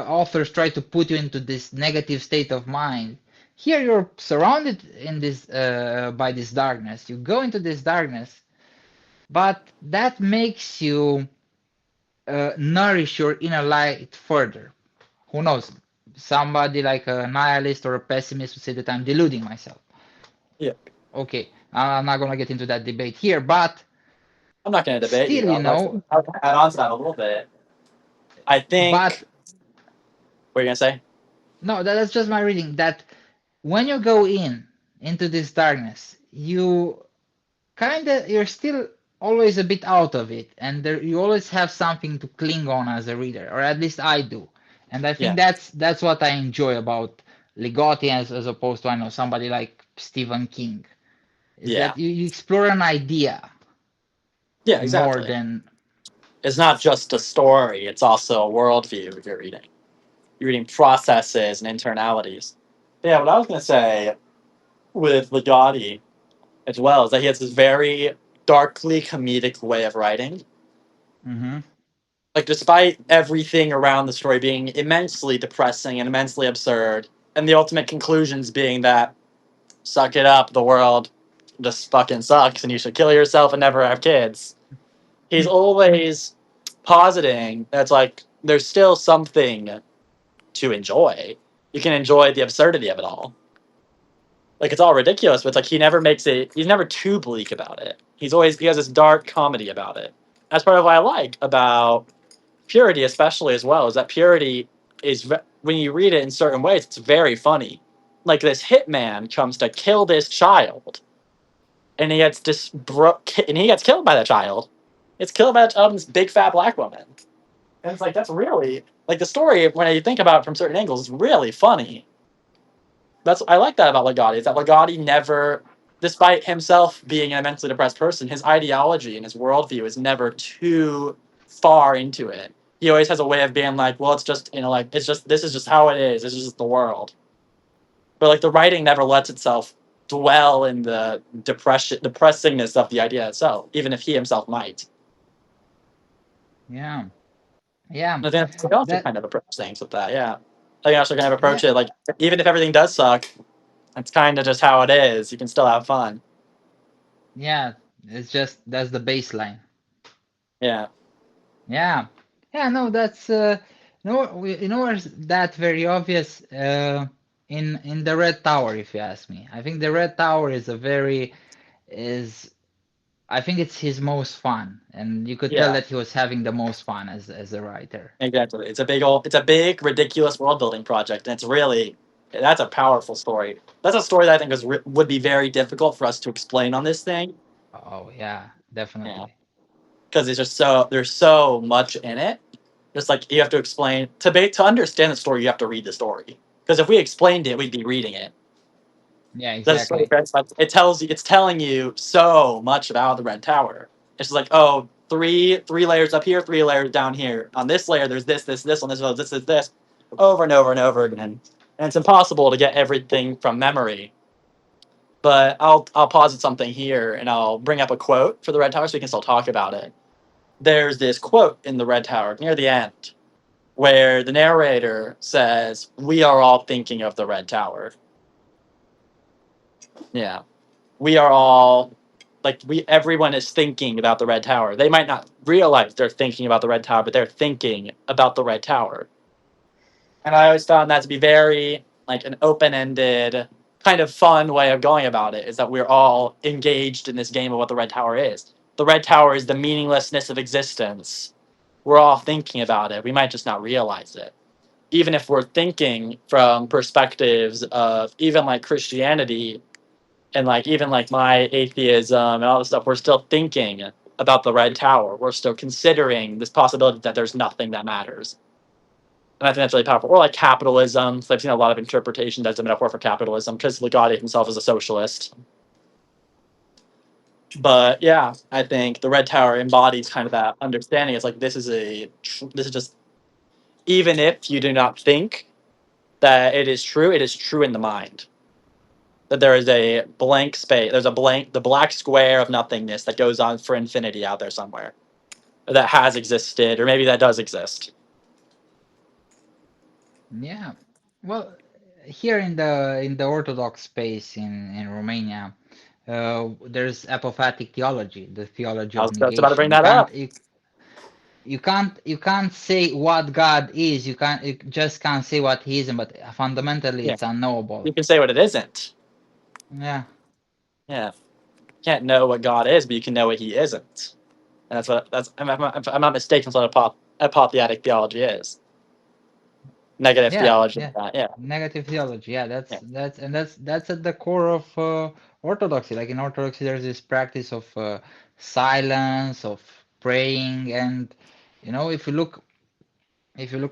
authors try to put you into this negative state of mind. Here you're surrounded in this by this darkness, you go into this darkness, but that makes you nourish your inner light further. Who knows, somebody like a nihilist or a pessimist would say that I'm deluding myself. Yeah. Okay, I'm not gonna get into that debate here, but I'm not going to debate still, you. you know, I'll add on to that a little bit. I think. but What are you going to say? no, that's just my reading. That when you go into this darkness, you're still always a bit out of it, and you always have something to cling on as a reader, or at least I do. And I think Yeah. that's what I enjoy about Ligotti as opposed to, I know, somebody like Stephen King, is Yeah. that you explore an idea Yeah, more exactly. than. It's not just a story, it's also a worldview you're reading. You're reading processes and internalities. Yeah, what I was going to say with Ligotti as well is that he has this very darkly comedic way of writing. Hmm. Like, despite everything around the story being immensely depressing and immensely absurd, and the ultimate conclusions being that suck it up, the world just fucking sucks and you should kill yourself and never have kids. He's always positing that's like there's still something to enjoy. You can enjoy the absurdity of it all. Like it's all ridiculous, but it's like he never makes it. He's never too bleak about it. He has this dark comedy about it. That's part of what I like about Purity, especially as well, is that Purity when you read it in certain ways, it's very funny. Like this hitman comes to kill this child, and he gets killed by the child. It's killed by this big fat black woman. And it's like that's really like the story when you think about it from certain angles is really funny. That's I like that about Ligotti is that Ligotti never, despite himself being an immensely depressed person, his ideology and his worldview is never too far into it. He always has a way of being like, well, it's just like it's just this is just how it is. This is just the world. But like the writing never lets itself dwell in the depressingness of the idea itself, even if he himself might. Yeah, yeah, I think that's also that kind of approach things with that. Yeah, I think also kind of approach yeah, it like even if everything does suck, it's kind of just how it is. You can still have fun. yeah. It's just that's the baseline. Yeah. Yeah, yeah. No, that's no, where's that very obvious in the Red Tower, if you ask me. I think the Red Tower is a very is I think it's his most fun, and you could tell Yeah. that he was having the most fun as a writer. Exactly. It's a big, ridiculous world building project, and it's really that's a powerful story. That's a story that I think would be very difficult for us to explain on this thing. Oh yeah, Yeah, definitely. because there's so much in it. Just like you have to explain to understand the story, you have to read the story. Because if we explained it, we'd be reading it. Yeah, That's so exactly. it's telling you so much about the Red Tower. It's just like oh three layers up here, three layers down here. On this layer, there's this on this level, this is this, over and over and over again. And it's impossible to get everything from memory. But I'll pause at something here and I'll bring up a quote for the Red Tower so we can still talk about it. There's this quote in the Red Tower near the end where the narrator says, "We are all thinking of the Red Tower." Yeah. We are all like we everyone is thinking about the red tower. They might not realize they're thinking about the red tower, but they're thinking about the red tower. And I always found that to be very like an open-ended kind of fun way of going about it is that we're all engaged in this game of what the red tower is. The red tower is the meaninglessness of existence. We're all thinking about it. We might just not realize it. Even if we're thinking from perspectives of even like Christianity and like even like my atheism and all this stuff, we're still thinking about the red tower. We're still considering this possibility that there's nothing that matters. And I think that's really powerful. Or like capitalism. So I've seen a lot of interpretations as a metaphor for capitalism because Ligotti himself is a socialist. But yeah, I think the red tower embodies kind of that understanding. It's like this is just even if you do not think that it is true in the mind. That there is a blank space. There's the black square of nothingness that goes on for infinity out there somewhere that has existed, or maybe that does exist. Yeah. Well, here in the Orthodox space in Romania, there's apophatic theology, the theology I of was just about to bring negation. You that can't up. you, you can't say what God is. You just can't say what he isn't, but fundamentally Yeah, it's unknowable. you can say what it isn't. Yeah, Yeah, you can't know what God is, but you can know what He isn't. And that's. If I'm not mistaken, that's what apotheotic theology is. Negative yeah, theology. yeah. Yeah, Negative theology. Yeah, that's yeah, that's and that's at the core of orthodoxy. Like in orthodoxy, there's this practice of silence, of praying, and if you look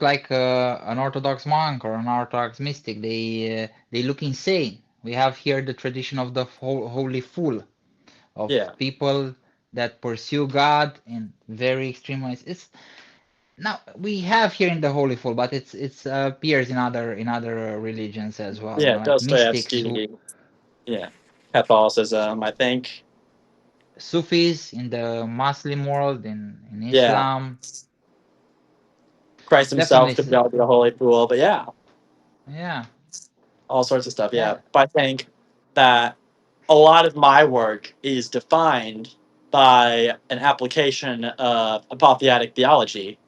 like an Orthodox monk or an Orthodox mystic, they look insane. We have here the tradition of the holy fool, of yeah, people that pursue God in very extreme ways. It's now we have here in the Holy Fool, but it's appears in other religions as well. yeah. Like mystics who Dostoevsky. Yeah, Catholicism. I think. Sufis in the Muslim world, in Yeah, Islam. Christ Definitely, Himself could be a holy fool, but yeah, yeah, all sorts of stuff. Yeah, yeah, but I think that a lot of my work is defined by an application of apotheotic theology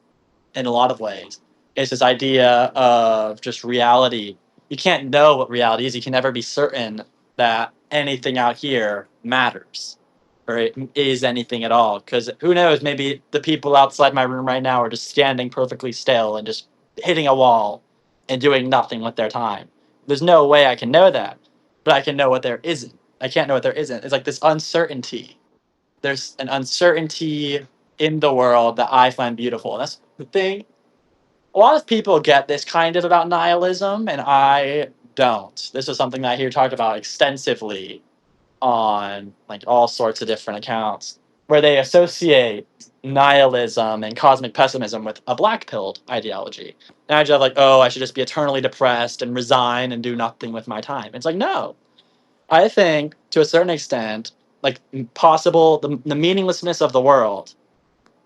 in a lot of ways. It's this idea of just reality. You can't know what reality is. You can never be certain that anything out here matters or it is anything at all. Because who knows? Maybe the people outside my room right now are just standing perfectly still and just hitting a wall and doing nothing with their time. There's no way I can know that, but I can know what there isn't. I can't know what there isn't. It's like this uncertainty. There's an uncertainty in the world that I find beautiful. And that's the thing. A lot of people get this kind of about nihilism, and I don't. This is something that I hear talked about extensively on like all sorts of different accounts, where they associate nihilism and cosmic pessimism with a black pilled ideology. And I just have like, oh, I should just be eternally depressed and resign and do nothing with my time. It's like, no. I think to a certain extent, like possible the meaninglessness of the world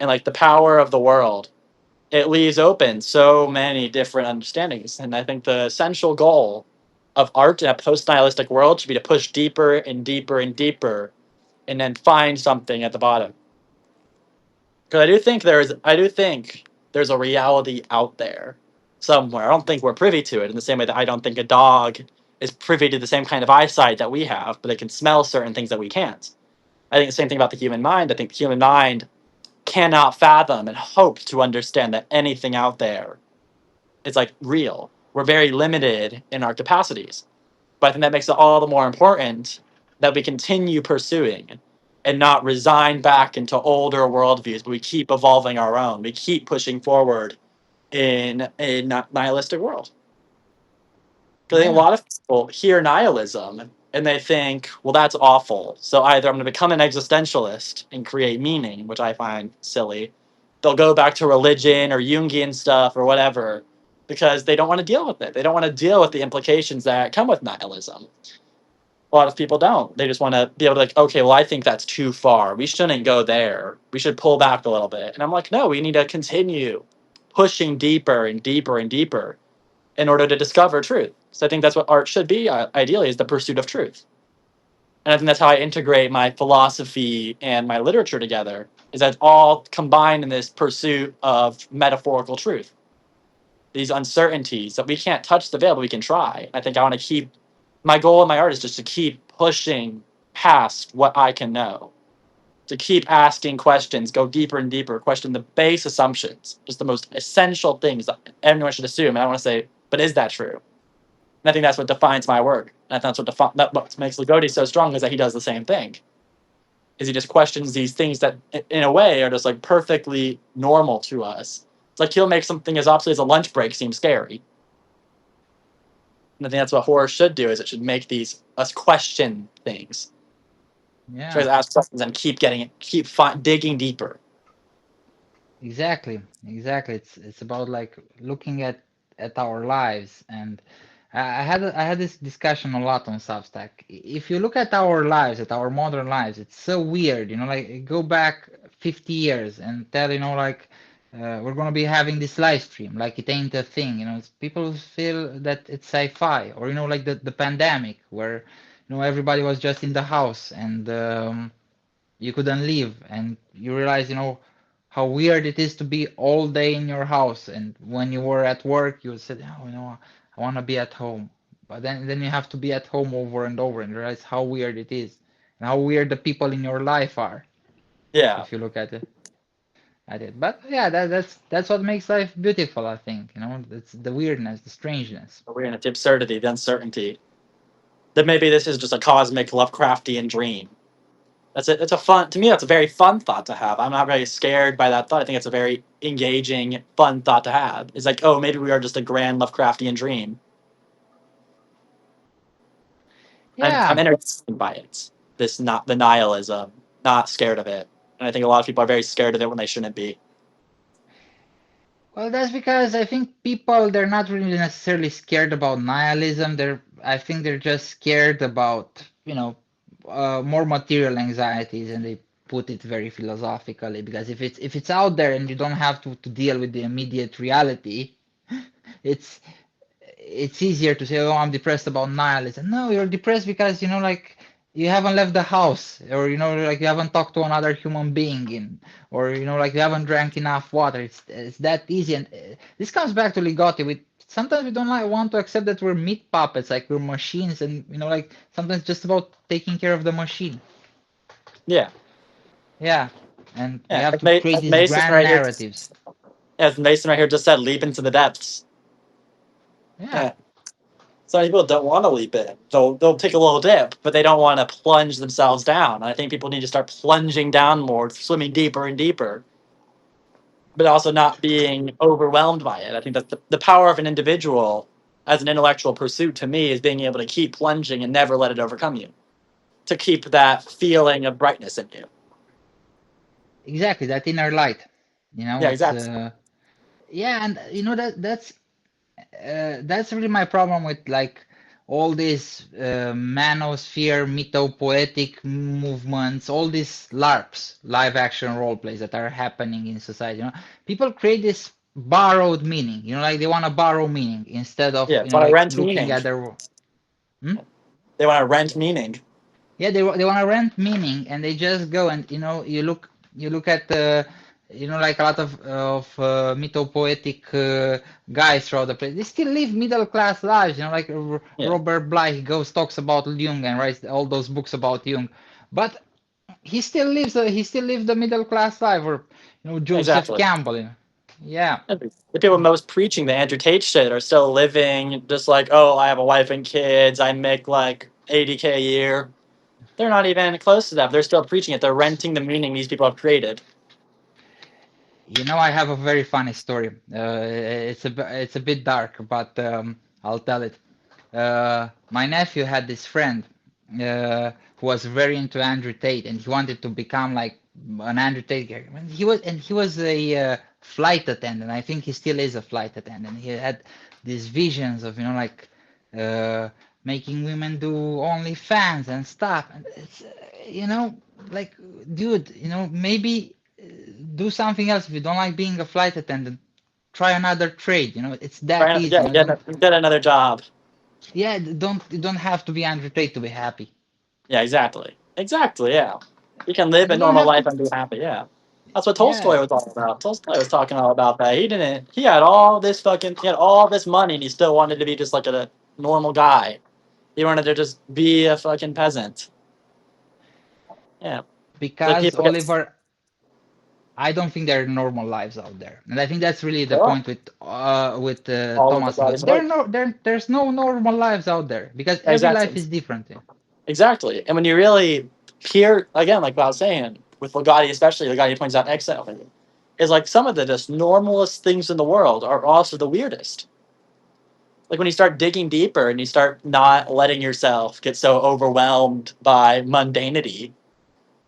and like the power of the world, it leaves open so many different understandings. And I think the essential goal of art in a post nihilistic world should be to push deeper and deeper and deeper and then find something at the bottom. Because I do think there's a reality out there somewhere. I don't think we're privy to it in the same way that I don't think a dog is privy to the same kind of eyesight that we have, but it can smell certain things that we can't. I think the same thing about the human mind. I think the human mind cannot fathom and hope to understand that anything out there is like real. We're very limited in our capacities. But I think that makes it all the more important that we continue pursuing and not resign back into older worldviews, but we keep evolving our own. We keep pushing forward in a nihilistic world. Because I think a yeah. lot of people hear nihilism and they think, well, that's awful. So either I'm going to become an existentialist and create meaning, which I find silly. They'll go back to religion or Jungian stuff or whatever because they don't want to deal with it. They don't want to deal with the implications that come with nihilism. A lot of people don't. They just want to be able to like, okay, well, I think that's too far. We shouldn't go there. We should pull back a little bit. And I'm like, no, we need to continue pushing deeper and deeper and deeper in order to discover truth. So I think that's what art should be, ideally, is the pursuit of truth. And I think that's how I integrate my philosophy and my literature together, is that it's all combined in this pursuit of metaphorical truth. These uncertainties that we can't touch the veil, but we can try. I think I want to keep my goal in my art is just to keep pushing past what I can know, to keep asking questions, go deeper and deeper, question the base assumptions, just the most essential things that everyone should assume. And I want to say, but is that true? And I think that's what defines my work. And I think that's what makes Ligotti so strong is that he does the same thing. Is he just questions these things that, in a way, are just like perfectly normal to us. It's like he'll make something as obsolete as a lunch break seem scary. And I think that's what horror should do. Is it should make these us question things, try Yeah, to ask questions, and keep getting it, digging deeper. exactly, exactly. It's about like looking at our lives, and I had this discussion a lot on Substack. If you look at our lives, at our modern lives, it's so weird, like go back 50 years and tell, like we're gonna be having this live stream, like it ain't a thing, people feel that it's sci-fi, or like the pandemic where everybody was just in the house and you couldn't leave, and you realize, how weird it is to be all day in your house, and when you were at work, you said, "Oh, I want to be at home," but then you have to be at home over and over, and realize how weird it is, and how weird the people in your life are, Yeah. if you look at it. But yeah, that's what makes life beautiful, I think. That's the weirdness, the strangeness. We're in the absurdity, the uncertainty. That maybe this is just a cosmic Lovecraftian dream. That's it. It's a fun to me. That's a very fun thought to have. I'm not very scared by that thought. I think it's a very engaging, fun thought to have. It's like, oh, maybe we are just a grand Lovecraftian dream. I'm Yeah. entertained by it. This not the nihilism, not scared of it. And I think a lot of people are very scared of it when they shouldn't be. Well, that's because I think people they're not really necessarily scared about nihilism. I think they're just scared about, more material anxieties, and they put it very philosophically because if it's out there and you don't have to deal with the immediate reality, it's it's easier to say, "Oh, I'm depressed about nihilism." No, you're depressed because like you haven't left the house, or like you haven't talked to another human being, or like you haven't drank enough water. It's that easy, and this comes back to Ligotti. Sometimes we don't like want to accept that we're meat puppets, like we're machines, and like sometimes just about taking care of the machine. Yeah, Yeah, and we yeah. have As, to create As these Mason grand right here, narratives. as Mason right here just said, leap into the depths. Yeah. Yeah. Some people don't want to leap in. They'll take a little dip, but they don't want to plunge themselves down. I think people need to start plunging down more, swimming deeper and deeper, but also not being overwhelmed by it. I think that the power of an individual as an intellectual pursuit to me is being able to keep plunging and never let it overcome you. To keep that feeling of brightness in you. Exactly, that inner light. Yeah, It's exactly. yeah, and that's really my problem with like all these manosphere, mythopoetic movements, all these LARPs, live action role plays that are happening in society. People create this borrowed meaning. Like they want to borrow meaning instead of Yeah, it's on a like rent looking meaning. at their. Hmm? They want to rent meaning. Yeah, they want to rent meaning, and they just go and you look at like a lot of mythopoetic guys throughout the place. They still live middle class lives, like Yeah, Robert Bly. He goes talks about Jung and writes all those books about Jung, but he still lives the middle class life, or Joseph exactly. Campbell. Yeah, The people most preaching the Andrew Tate shit are still living just like, oh, I have a wife and kids. I make like 80K a year. They're not even close to that. They're still preaching it. They're renting the meaning these people have created. I have a very funny story. It's a bit dark, but I'll tell it. My nephew had this friend who was very into Andrew Tate, and he wanted to become like an Andrew Tate character. And he was a flight attendant. I think he still is a flight attendant. He had these visions of uh, making women do OnlyFans and stuff. And it's like, dude, maybe do something else. If you don't like being a flight attendant, try another trade. It's that Right? easy. Yeah, Don't get another job. yeah, don't you don't have to be Andrew Tate to be happy. Yeah, exactly. Exactly, yeah. You can live a You don't normal have life to. and be happy, yeah. That's what Tolstoy Yeah, was all about. Tolstoy was talking all about that. He had all this he had all this money and he still wanted to be just like a normal guy. He wanted to just be a fucking peasant. Yeah. The because people get Oliver, I don't think there are normal lives out there, and I think that's really the there are point with all of the Thomas. bodies of There are art. there's no normal lives out there because every life Exactly. is different. Exactly. And when you really hear again, like what I was saying, with Ligotti especially, Ligotti points out exile is like some of the just normalest things in the world are also the weirdest. Like when you start digging deeper and you start not letting yourself get so overwhelmed by mundanity,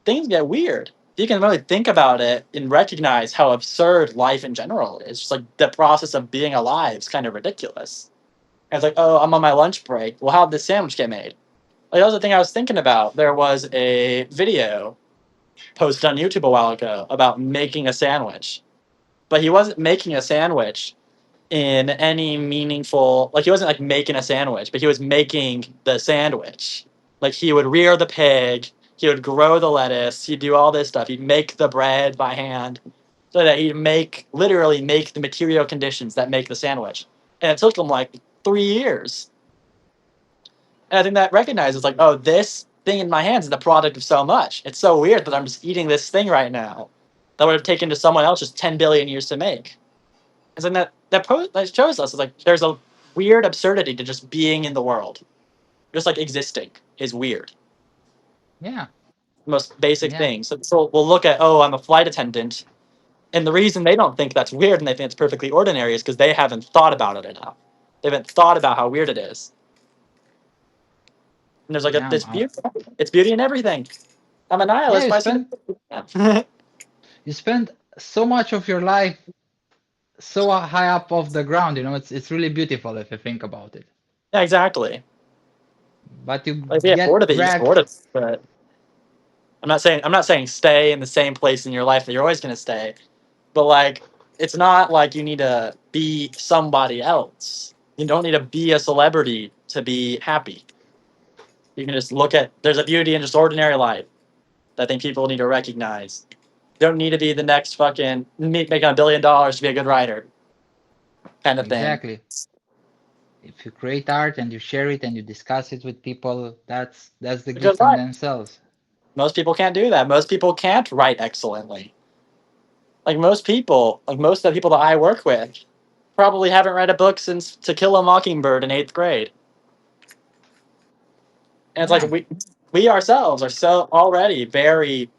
things get weird. You can really think about it and recognize how absurd life in general is. Just like the process of being alive is kind of ridiculous. And it's like, oh, I'm on my lunch break. Well, how'd this sandwich get made? Like that was the thing I was thinking about. There was a video posted on YouTube a while ago about making a sandwich, but he wasn't making a sandwich in any meaningful, like he wasn't like making a sandwich, but he was making the sandwich. Like he would rear the pig, he would grow the lettuce, he'd do all this stuff, he'd make the bread by hand. so that he'd literally make the material conditions that make the sandwich. And it took him like 3 years. And I think that recognizes like, oh, this thing in my hands is the product of so much. It's so weird that I'm just eating this thing right now that would have taken to someone else just 10 billion years to make. And so that shows us like there's a weird absurdity to just being in the world. Just like existing is weird. Yeah, Most basic yeah, things. So we'll look at, oh, I'm a flight attendant. And the reason they don't think that's weird and they think it's perfectly ordinary is because they haven't thought about it enough. They haven't thought about how weird it is. And there's like yeah. this beauty. It's beauty in everything. I'm a Yeah, nihilist, you but I see spend the you spend so much of your life so high up off the ground, you know, it's really beautiful if you think about it. Yeah, exactly. But you Like if you get bored get of it, you get dragged. bored of it. But I'm not saying stay in the same place in your life that you're always gonna stay. But like it's not like you need to be somebody else. You don't need to be a celebrity to be happy. You can just look at there's a beauty in just ordinary life that I think people need to recognize. You don't need to be the next fucking making $1 billion to be a good writer kind of thing. Exactly. If you create art and you share it and you discuss it with people, that's the It's a good gift in life. themselves. Most people can't do that. Most people can't write excellently. Like most of the people that I work with, probably haven't read a book since To Kill a Mockingbird in 8th grade. And it's like Yeah, we ourselves are so already very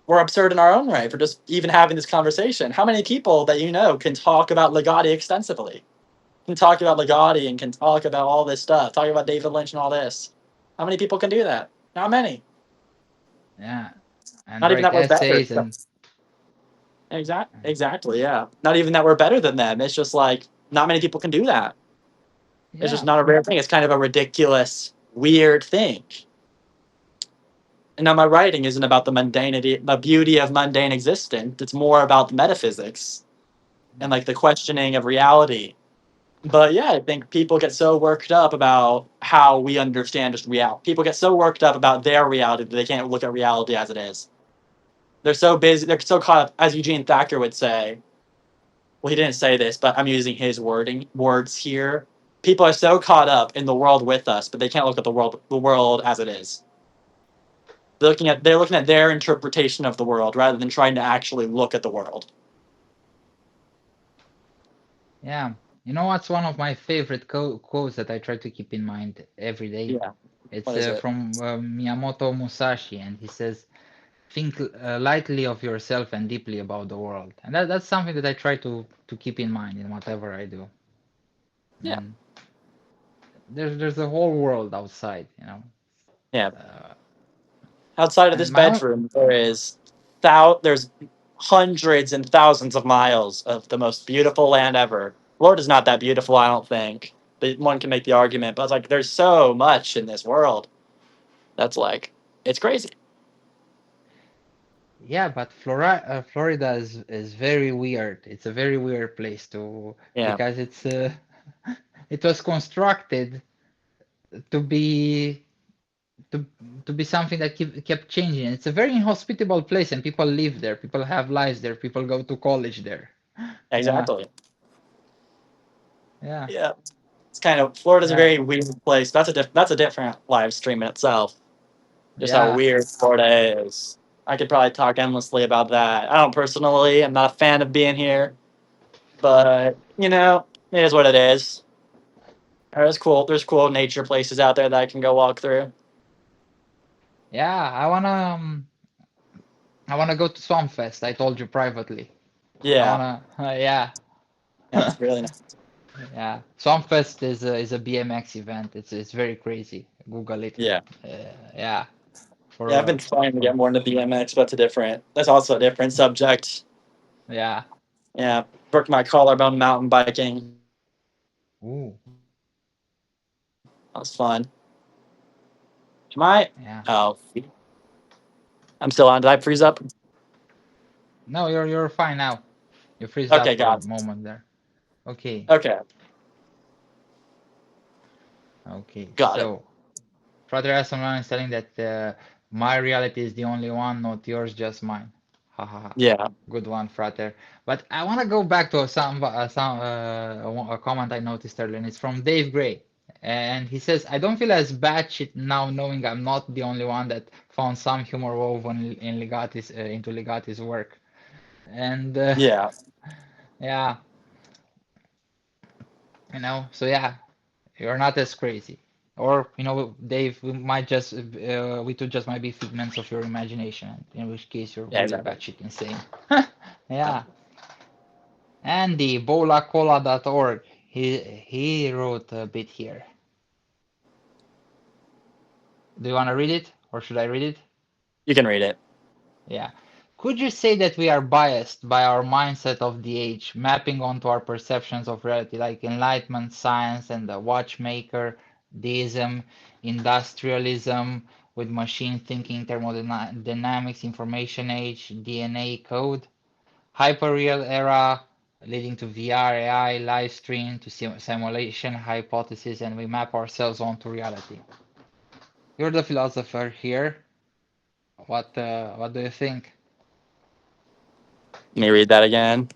we're absurd in our own right for just even having this conversation. How many people that you know can talk about Ligotti extensively? Can talk about Ligotti and can talk about all this stuff, talk about David Lynch and all this. How many people can do that? Not many. yeah. And Not even write that we're better. essays and Exactly, yeah. Not even that we're better than them. It's just like not many people can do that. It's just yeah, not a rare thing. It's kind of a ridiculous, weird thing. And now my writing isn't about the mundanity, the beauty of mundane existence. It's more about the metaphysics and like the questioning of reality. But yeah, I think people get so worked up about how we understand just reality. People get so worked up about their reality that they can't look at reality as it is. They're so busy. They're so caught up, as Eugene Thacker would say. Well, he didn't say this, but I'm using his words here. People are so caught up in the world with us, but they can't look at the world as it is. They're looking at their interpretation of the world rather than trying to actually look at the world. yeah. You know what's one of my favorite quotes that I try to keep in mind every day? Yeah. It's What is it? from Miyamoto Musashi, and he says, "Think lightly of yourself and deeply about the world." And that's something that I try to keep in mind in whatever I do. Yeah. And there's a whole world outside, you know. Yeah. Uh, Outside of this and my own, bedroom, there's hundreds and thousands of miles of the most beautiful land ever. Florida's not that beautiful, I don't think. But one can make the argument, but it's like there's so much in this world that's like it's crazy. yeah, but Florida is very weird. It's a very weird place to Yeah, because it's it was constructed to be to to be something that kept changing. It's a very inhospitable place, and people live there. People have lives there. People go to college there. Yeah, exactly. yeah, Yeah, it's kind of Florida's a yeah, very weird place. That's a different live stream in itself. Just how yeah, weird Florida is. I could probably talk endlessly about that. I don't personally. I'm not a fan of being here, but it is what it is. There's cool. There's cool nature places out there that I can go walk through. yeah. I wanna go to Swampfest. I told you privately. I Yeah, wanna, yeah. yeah, it's really nice. Yeah, Swampfest is a BMX event. It's very crazy. Google it. Yeah, Yeah, yeah. for I've been trying to for get more into BMX, but it's a different. That's also a different subject. yeah. Yeah, broke my collarbone mountain biking. Ooh, That was fun. Am I? yeah. Oh, I'm still on. Did I freeze up? No, you're fine now. You freeze up Okay, for a got it. moment there. Okay, Okay, okay. got it. So, Father Asaman is telling that my reality is the only one, not yours, just mine. Ha ha ha. Yeah. Good one, Frater. But I want to go back to a comment I noticed earlier, and it's from Dave Gray. And he says, I don't feel as batshit now knowing I'm not the only one that found some humor woven in into Ligotti's work. And Yeah. yeah, so yeah, you're not as crazy. Or, Dave, we two just might be figments of your imagination, in which case you're Yeah. really Exactly. batshit insane. Yeah. Yeah. Andy, bolacola.org, he wrote a bit here. Do you want to read it, or should I read it? You can read it. Yeah. Could you say that we are biased by our mindset of the age, mapping onto our perceptions of reality, like Enlightenment science and the watchmaker, deism, industrialism with machine thinking, thermodynamics, information age, DNA code, hyperreal era leading to VR, AI, live stream to simulation hypothesis, and we map ourselves onto reality. You're the philosopher here. What do you think? Let me read that again.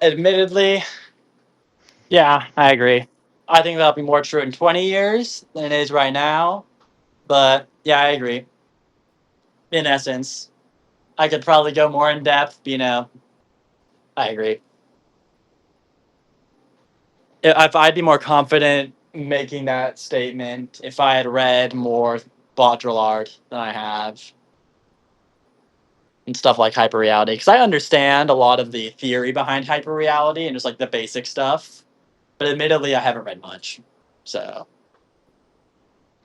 Admittedly, yeah, I agree. I think that'll be more true in 20 years than it is right now. But yeah, I agree. In essence, I could probably go more in depth. I agree. If I'd be more confident making that statement if I had read more Baudrillard than I have and stuff like hyperreality, because I understand a lot of the theory behind hyperreality and just like the basic stuff. But admittedly, I haven't read much. So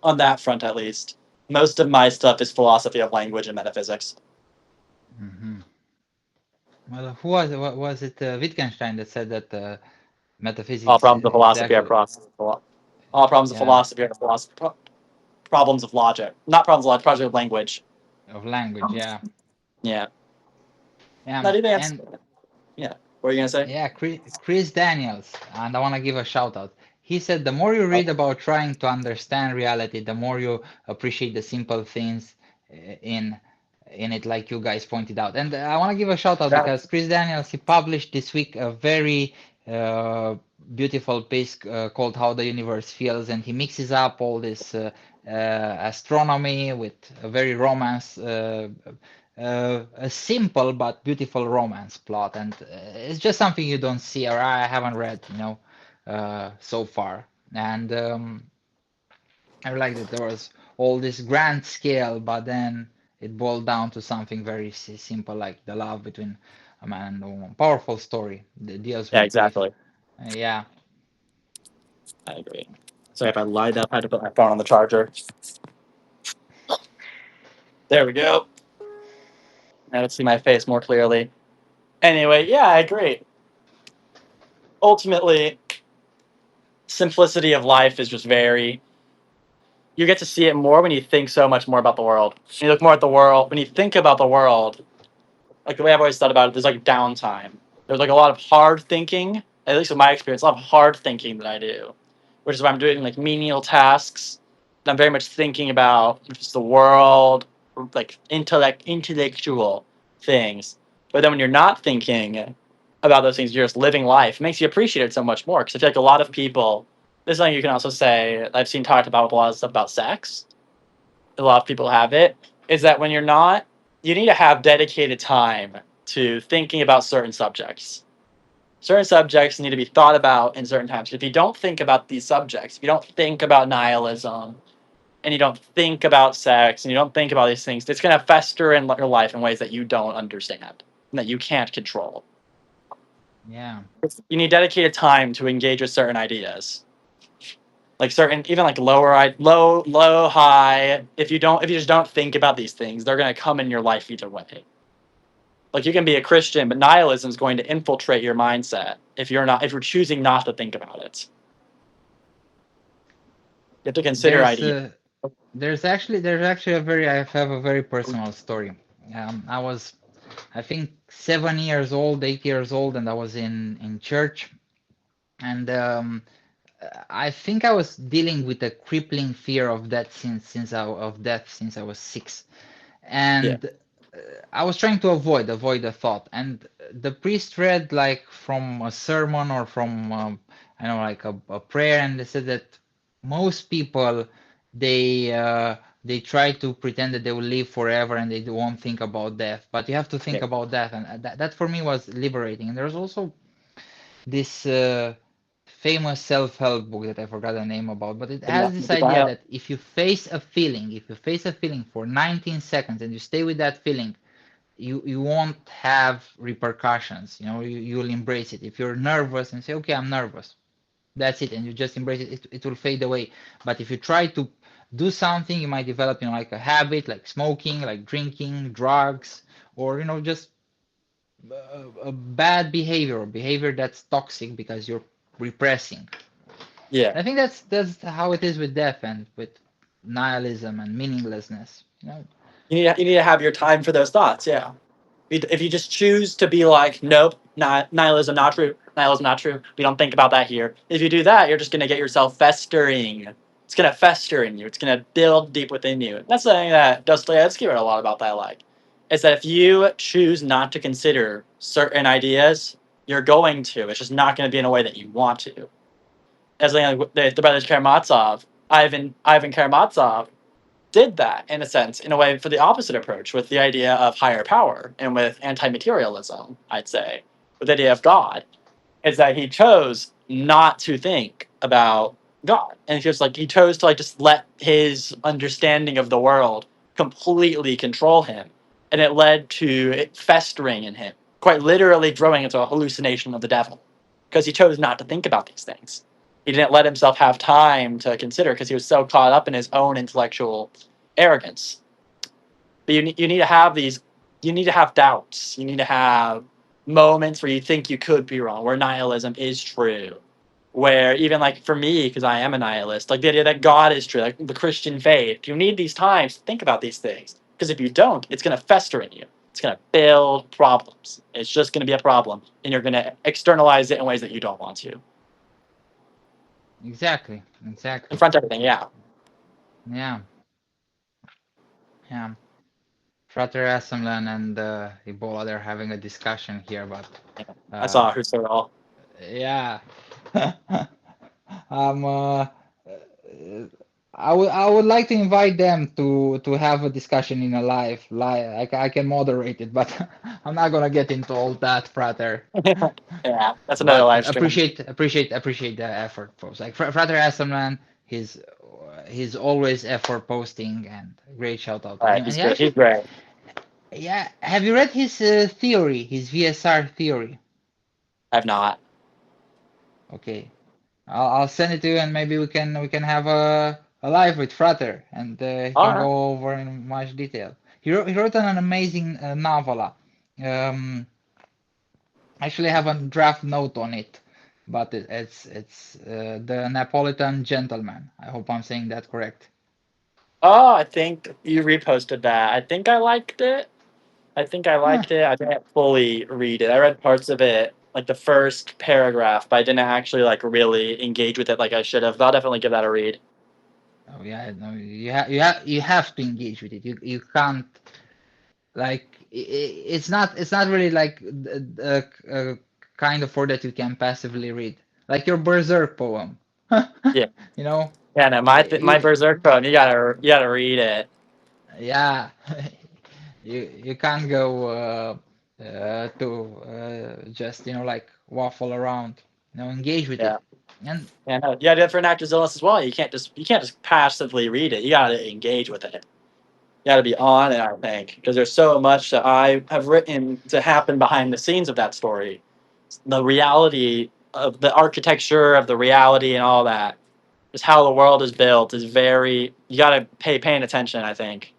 on that front, at least, most of my stuff is philosophy of language and metaphysics. Hmm. Well, who was it? What was it? Wittgenstein that said that All metaphysics problems of is philosophy are actually, all problems of yeah, philosophy are problems of logic, not problems of logic, problems of language. of language. Yeah, Yeah, yeah, not even that's and yeah. What are you gonna say? yeah, Chris Daniels, and I want to give a shout out. He said, the more you Oh, read about trying to understand reality, the more you appreciate the simple things in it, like you guys pointed out. And I want to give a shout out that, because Chris Daniels, he published this week a very uh, beautiful piece called How the Universe Feels, and he mixes up all this astronomy with a very a simple but beautiful romance plot, and it's just something you don't see, or I haven't read, so far. And I like that there was all this grand scale, but then it boiled down to something very simple, like the love between a man and a woman. Powerful story that deals yeah, with grief. exactly. Yeah, I agree. Sorry if I lied up. I had to put my phone on the charger. There we go. Now let's see my face more clearly. Anyway, yeah, I agree. Ultimately, simplicity of life is just very. You get to see it more when you think so much more about the world. When you look more at the world, when you think about the world, like the way I've always thought about it, there's like downtime. There's like a lot of hard thinking, at least in my experience, a lot of hard thinking that I do, which is why I'm doing like menial tasks. I'm very much thinking about just the world, like intellectual things. But then when you're not thinking about those things, you're just living life. It makes you appreciate it so much more. Because I feel like a lot of people, this is something you can also say, I've seen talked about with a lot of stuff about sex. A lot of people have it, is that when you're not, you need to have dedicated time to thinking about certain subjects. Certain subjects need to be thought about in certain times. If you don't think about these subjects, if you don't think about nihilism, and you don't think about sex, and you don't think about these things, it's going to fester in your life in ways that you don't understand and that you can't control. yeah. You need dedicated time to engage with certain ideas, like certain, even like low high. If you just don't think about these things, they're going to come in your life either way. Like you can be a Christian, but nihilism is going to infiltrate your mindset if you're choosing not to think about it. You have to consider There's ideas. uh, there's actually a very I have a very personal story. I was I think 7 years old, 8 years old, and I was in church, and I think I was dealing with a crippling fear of death since I was 6, Yeah. and I was trying to avoid the thought, and the priest read like from a sermon or from I know like a prayer, and they said that most people they uh, they try to pretend that they will live forever and they won't think about death, but you have to think Yeah. about death, and that for me was liberating. And there's also this famous self-help book that I forgot the name about, but it has this With the idea dial. that if you face a feeling for 19 seconds and you stay with that feeling, you won't have repercussions. You'll embrace it. If you're nervous and say, okay, I'm nervous, that's it, and you just embrace it, it will fade away. But if you try to do something, you might develop, like a habit, like smoking, like drinking, drugs, or just a bad behavior or behavior that's toxic because you're repressing. Yeah. I think that's how it is with death and with nihilism and meaninglessness. You need to have your time for those thoughts. Yeah. If you just choose to be like, nope, not nihilism, not true. Nihilism, not true. We don't think about that here. If you do that, you're just gonna get yourself festering. It's gonna fester in you. It's gonna build deep within you. That's the thing that Dostoevsky wrote a lot about. That I like. Is that if you choose not to consider certain ideas, you're going to. It's just not going to be in a way that you want to. As like the brothers Karamazov, Ivan Karamazov did that in a sense, in a way for the opposite approach with the idea of higher power and with anti-materialism, I'd say, with the idea of God, is that he chose not to think about God. And it's just like he chose to like just let his understanding of the world completely control him. And it led to it festering in him, quite literally growing into a hallucination of the devil. Because he chose not to think about these things. He didn't let himself have time to consider because he was so caught up in his own intellectual arrogance. But you need to have these, you need to have doubts. You need to have moments where you think you could be wrong, where nihilism is true. Where even like for me, because I am a nihilist, like the idea that God is true, like the Christian faith, you need these times to think about these things. Because if you don't, it's going to fester in you. It's going to build problems. It's just going to be a problem. And you're going to externalize it in ways that you don't want to. Exactly, exactly. Confront everything, yeah. Yeah, yeah. Frater Assemblin and Ebola, they're having a discussion here, but I saw uh, Husserl. yeah. I'm I would like to invite them to have a discussion in a live. I can moderate it, but I'm not gonna get into all that, Frater. Yeah, that's another But live stream. appreciate the effort post. Like Frater Asselman, he's always effort posting, and great shout out to Right, him. And he's he great. He's actually, great. yeah, have you read his theory, his VSR theory? I've not. Okay, I'll send it to you, and maybe we can have a live with Frater, and he All can right. go over in much detail. He wrote an amazing novella. Um, Actually, I have a draft note on it, but it's the Neapolitan Gentleman. I hope I'm saying that correct. Oh, I think you reposted that. I think I liked it. I think I Huh. liked it. I didn't fully read it. I read parts of it, like the first paragraph, but I didn't actually like really engage with it like I should have. But I'll definitely give that a read. Oh yeah, no, you have to engage with it. You can't like it's not really like a kind of word that you can passively read. Like your Berserk poem. Yeah, You know, yeah. No, my you Berserk poem. You gotta read it. yeah. You can't go to just like waffle around. Engage with Yeah, it. And yeah. No, you gotta do it for an actor's illness as well. You can't just passively read it. You gotta engage with it. You gotta be on it. I think because there's so much that I have written to happen behind the scenes of that story. The reality of the architecture of the reality and all that, just how the world is built is very, you got to paying attention, I think.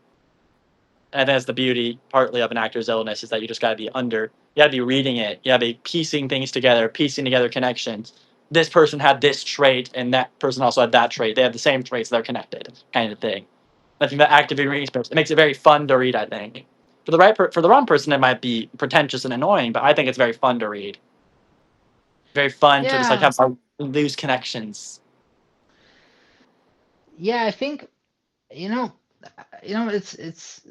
And that's the beauty partly of an actor's illness, is that you just got to be you got to be reading it, you got to be piecing things together, piecing together connections. This person had this trait and that person also had that trait, they have the same traits, they're connected, kind of thing. I think that active reading, it makes it very fun to read, I think. For the wrong person, it might be pretentious and annoying, but I think it's very fun to read. Very fun to just like Yeah, have some loose connections. yeah, I think you know, it's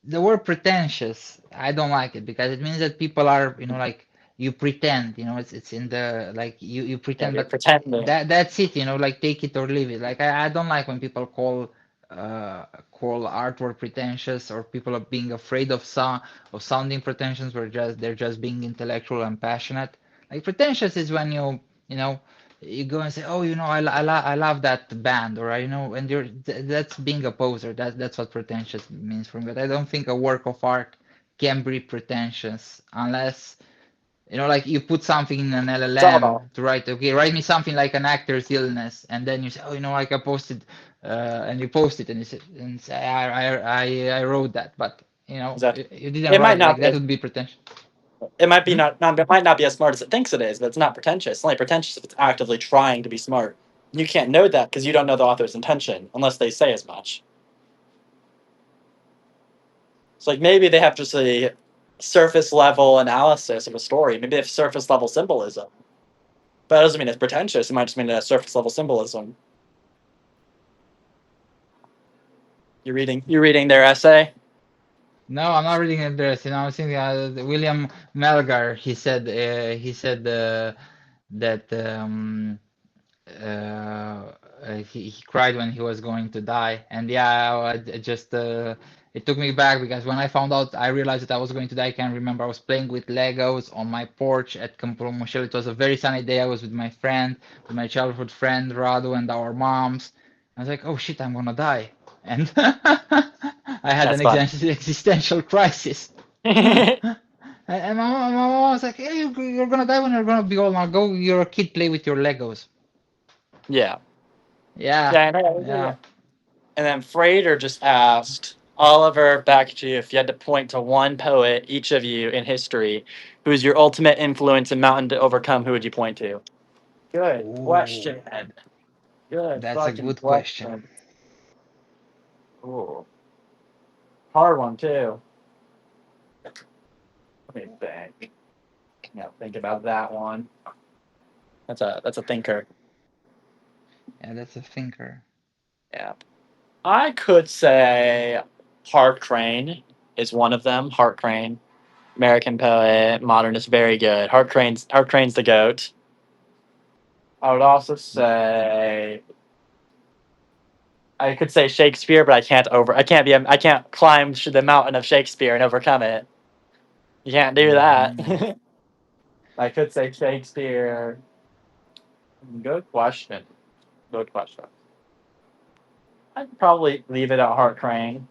the word pretentious. I don't like it because it means that people are, like you pretend, it's in the like you Yeah, pretend, you're but pretending. that's it, like take it or leave it. Like I don't like when people call artwork pretentious or people are being afraid of sounding pretentious or they're just being intellectual and passionate. Like pretentious is when you know you go and say, oh, I love that band, or and that's being a poser. That's what pretentious means for me. But I don't think a work of art can be pretentious unless like you put something in an It's all LLM about. to write. Okay, write me something like an actor's illness, and then you say, oh, like I posted, and you post it, and you say I wrote that, but Exactly. you didn't It write might it. Like not that be. would be pretentious. It might be Hmm? not. It might not be as smart as it thinks it is, but it's not pretentious. It's only pretentious if it's actively trying to be smart. You can't know that because you don't know the author's intention unless they say as much. It's like maybe they have just a surface level analysis of a story. Maybe they have surface level symbolism, but that doesn't mean it's pretentious. It might just mean it has surface level symbolism. You're reading their essay. No, I'm not reading it there. I was thinking William Melgar. He said that he cried when he was going to die, and yeah, I just it took me back because when I found out, I realized that I was going to die. I can remember I was playing with Legos on my porch at Campo Moschel. It was a very sunny day. I was with my childhood friend Radu, and our moms. I was like, oh shit, I'm gonna die, and I had That's an fun. existential crisis. And my mom was like, "Hey, you're gonna die when you're gonna be old. Now go, you're a kid, play with your Legos." Yeah, Yeah, yeah, I know. yeah. And then Frater just asked Oliver, back to you. If you had to point to one poet, each of you in history, who's your ultimate influence and mountain to overcome, who would you point to? Good Ooh, question. Good that's a fucking good question. question. Ooh, hard one too. Let me think. Yeah, think about that one. That's a thinker. Yeah, that's a thinker. Yeah, I could say Hart Crane is one of them. Hart Crane, American poet, modernist, very good. Hart Crane's the goat. I would also say I could say Shakespeare, but I can't climb the mountain of Shakespeare and overcome it. You can't do that. Hmm. I could say Shakespeare. Good question. Good question. I'd probably leave it at Hart Crane.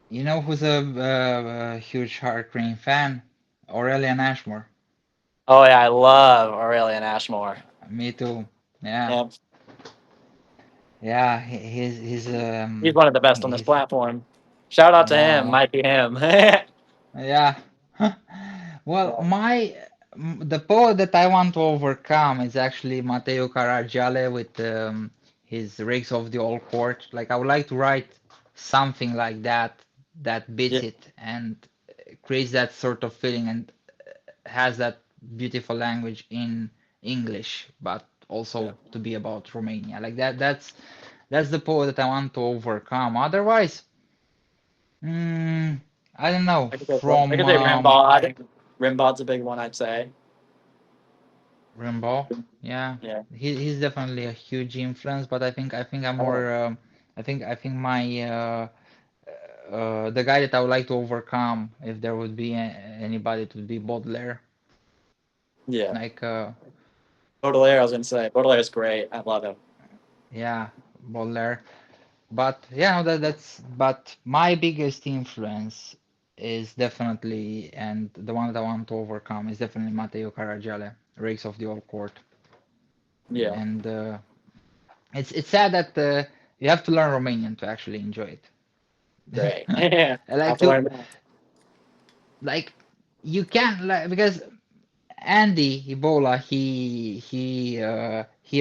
You know who's a huge Hard Crane fan? Aurelian Ashmore. Oh yeah, I love Aurelian Ashmore. Me too. Yeah, Yep. yeah. He's one of the best on this He's platform. Shout out to him. yeah, Might be him. Yeah. yeah. Well, the poet that I want to overcome is actually Matteo Caragiale with his Rakes of the Old Court. Like I would like to write something like that beats Yeah. it and creates that sort of feeling and has that beautiful language in English, but Yeah. also to be about Romania. Like that's the poet that I want to overcome. Otherwise, mm, I don't know. I From could say Rimbaud. I think Rimbaud's a big one. I'd say. Rimbaud, yeah, Yeah. he's definitely a huge influence, but I think I'm Oh. more I think my the guy that I would like to overcome if there would be anybody it would be Baudelaire. Yeah. Like Baudelaire. I was gonna say Baudelaire's great. I love him. yeah, Baudelaire. But yeah, no, but my biggest influence is definitely and the one that I want to overcome is definitely Matteo Caragiale, Rakes of the Old Court. Yeah. And it's sad that you have to learn Romanian to actually enjoy it. Great. Yeah. I Have like to to learn that. like you can't like because Andy Ebola he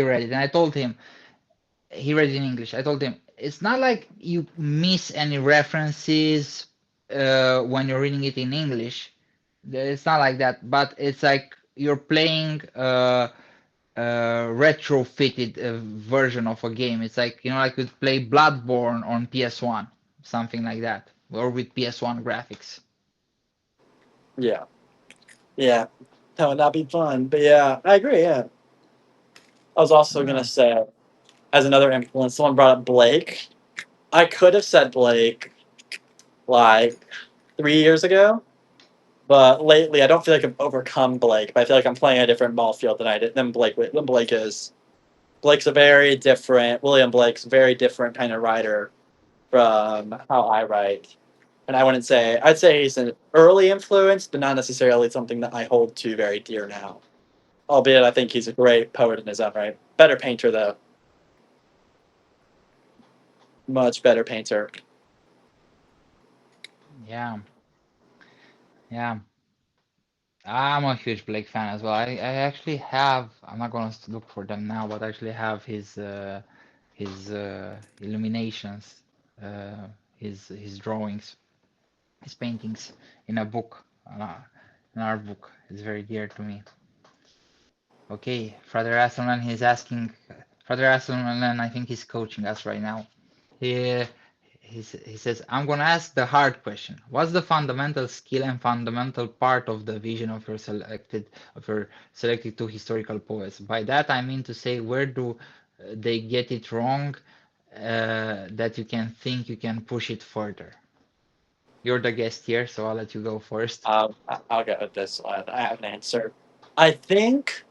read it and I told him he read it in English. I told him it's not like you miss any references when you're reading it in English. It's not like that, but it's like you're playing retrofitted version of a game. It's like, like you'd play Bloodborne on PS1, something like that, or with PS1 graphics. Yeah, yeah, that would not be fun. But yeah, I agree. Yeah, I was also gonna Yeah. say as another influence, someone brought up Blake. I could have said Blake like 3 years ago, but lately I don't feel like I've overcome Blake. But I feel like I'm playing a different ball field than Blake is. Blake's a very different William Blake's a very different kind of writer from how I write. And I'd say he's an early influence, but not necessarily something that I hold to very dear now. Albeit I think he's a great poet in his own right. Better painter though. Much better painter. Yeah, yeah. I'm a huge Blake fan as well. I actually have, I'm not gonna look for them now, but I actually have his illuminations, uh, his drawings, his paintings in a book, an art book. It's very dear to me. Okay, Father Asselman, Father Asselman, I think he's coaching us right now. He, he says, I'm gonna ask the hard question. What's the fundamental skill and fundamental part of the vision of your selected two historical poets? By that I mean to say, where do they get it wrong, that you can think you can push it further? You're the guest here, so I'll let you go first. I'll go with this one. I have an answer. I think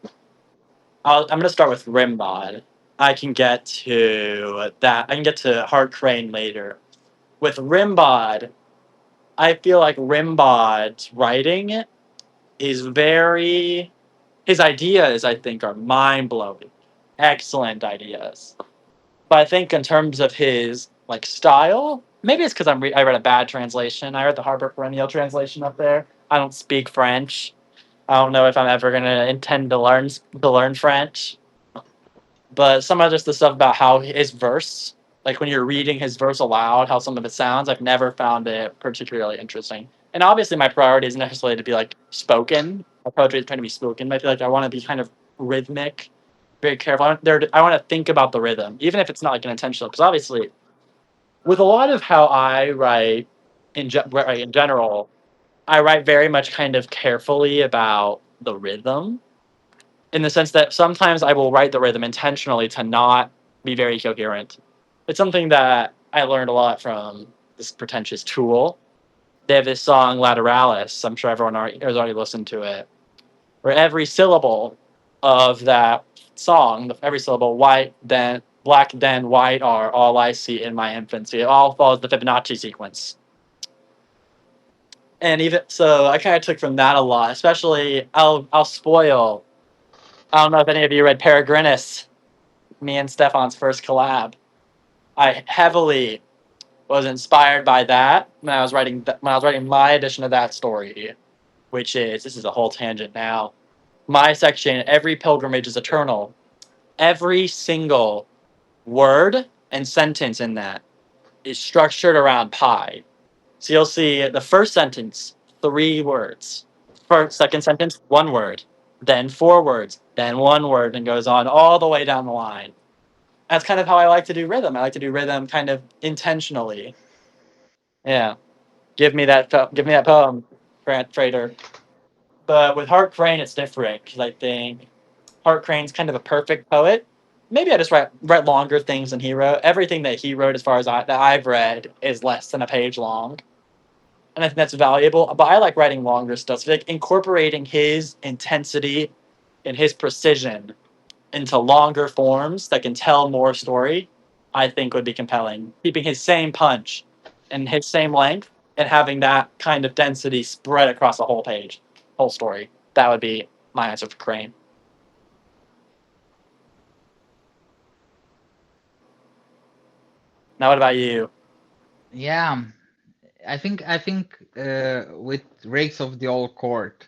I'm going to start with Rimbod. I can get to that. I can get to Hard Crane later. With Rimbod, I feel like Rimbod's writing is very. His ideas, I think, are mind blowing. Excellent ideas. But I think in terms of his like style, maybe it's because I read a bad translation. I read the Harper Perennial translation up there. I don't speak French. I don't know if I'm ever gonna intend to learn French. But some of just the stuff about how his verse, like when you're reading his verse aloud, how some of it sounds, I've never found it particularly interesting. And obviously, my priority isn't necessarily to be like spoken. My poetry is trying to be spoken. But I feel like I want to be kind of rhythmic, very careful. I want to think about the rhythm, even if it's not like an intentional. Because obviously, with a lot of how I write in general, I write very much kind of carefully about the rhythm in the sense that sometimes I will write the rhythm intentionally to not be very coherent. It's something that I learned a lot from this pretentious Tool. They have this song Lateralis. I'm sure everyone has already listened to it, where every syllable of that song, every syllable, white, then black, then white, are all I see in my infancy. It all follows the Fibonacci sequence. And even so, I kind of took from that a lot. Especially, I'll spoil. I don't know if any of you read Peregrinus, me and Stefan's first collab. I heavily was inspired by that when I was writing my edition of that story, which is this is a whole tangent now. My section, every pilgrimage is eternal. Every single word and sentence in that is structured around pi. So you'll see the first sentence, 3 words. First, second sentence, 1 word. Then 4 words. Then 1 word, and goes on all the way down the line. That's kind of how I like to do rhythm. I like to do rhythm kind of intentionally. Yeah. Give me that poem, Grant Frater. But with Hart Crane, it's different because I think Hart Crane's kind of a perfect poet. Maybe I just write longer things than he wrote. Everything that he wrote, as far as that I've read, is less than a page long, and I think that's valuable. But I like writing longer stuff. So like incorporating his intensity and his precision into longer forms that can tell more story, I think would be compelling. Keeping his same punch and his same length and having that kind of density spread across the whole page, whole story. That would be my answer for Crane. Now, what about you? Yeah, I think with Rakes of the Old Court,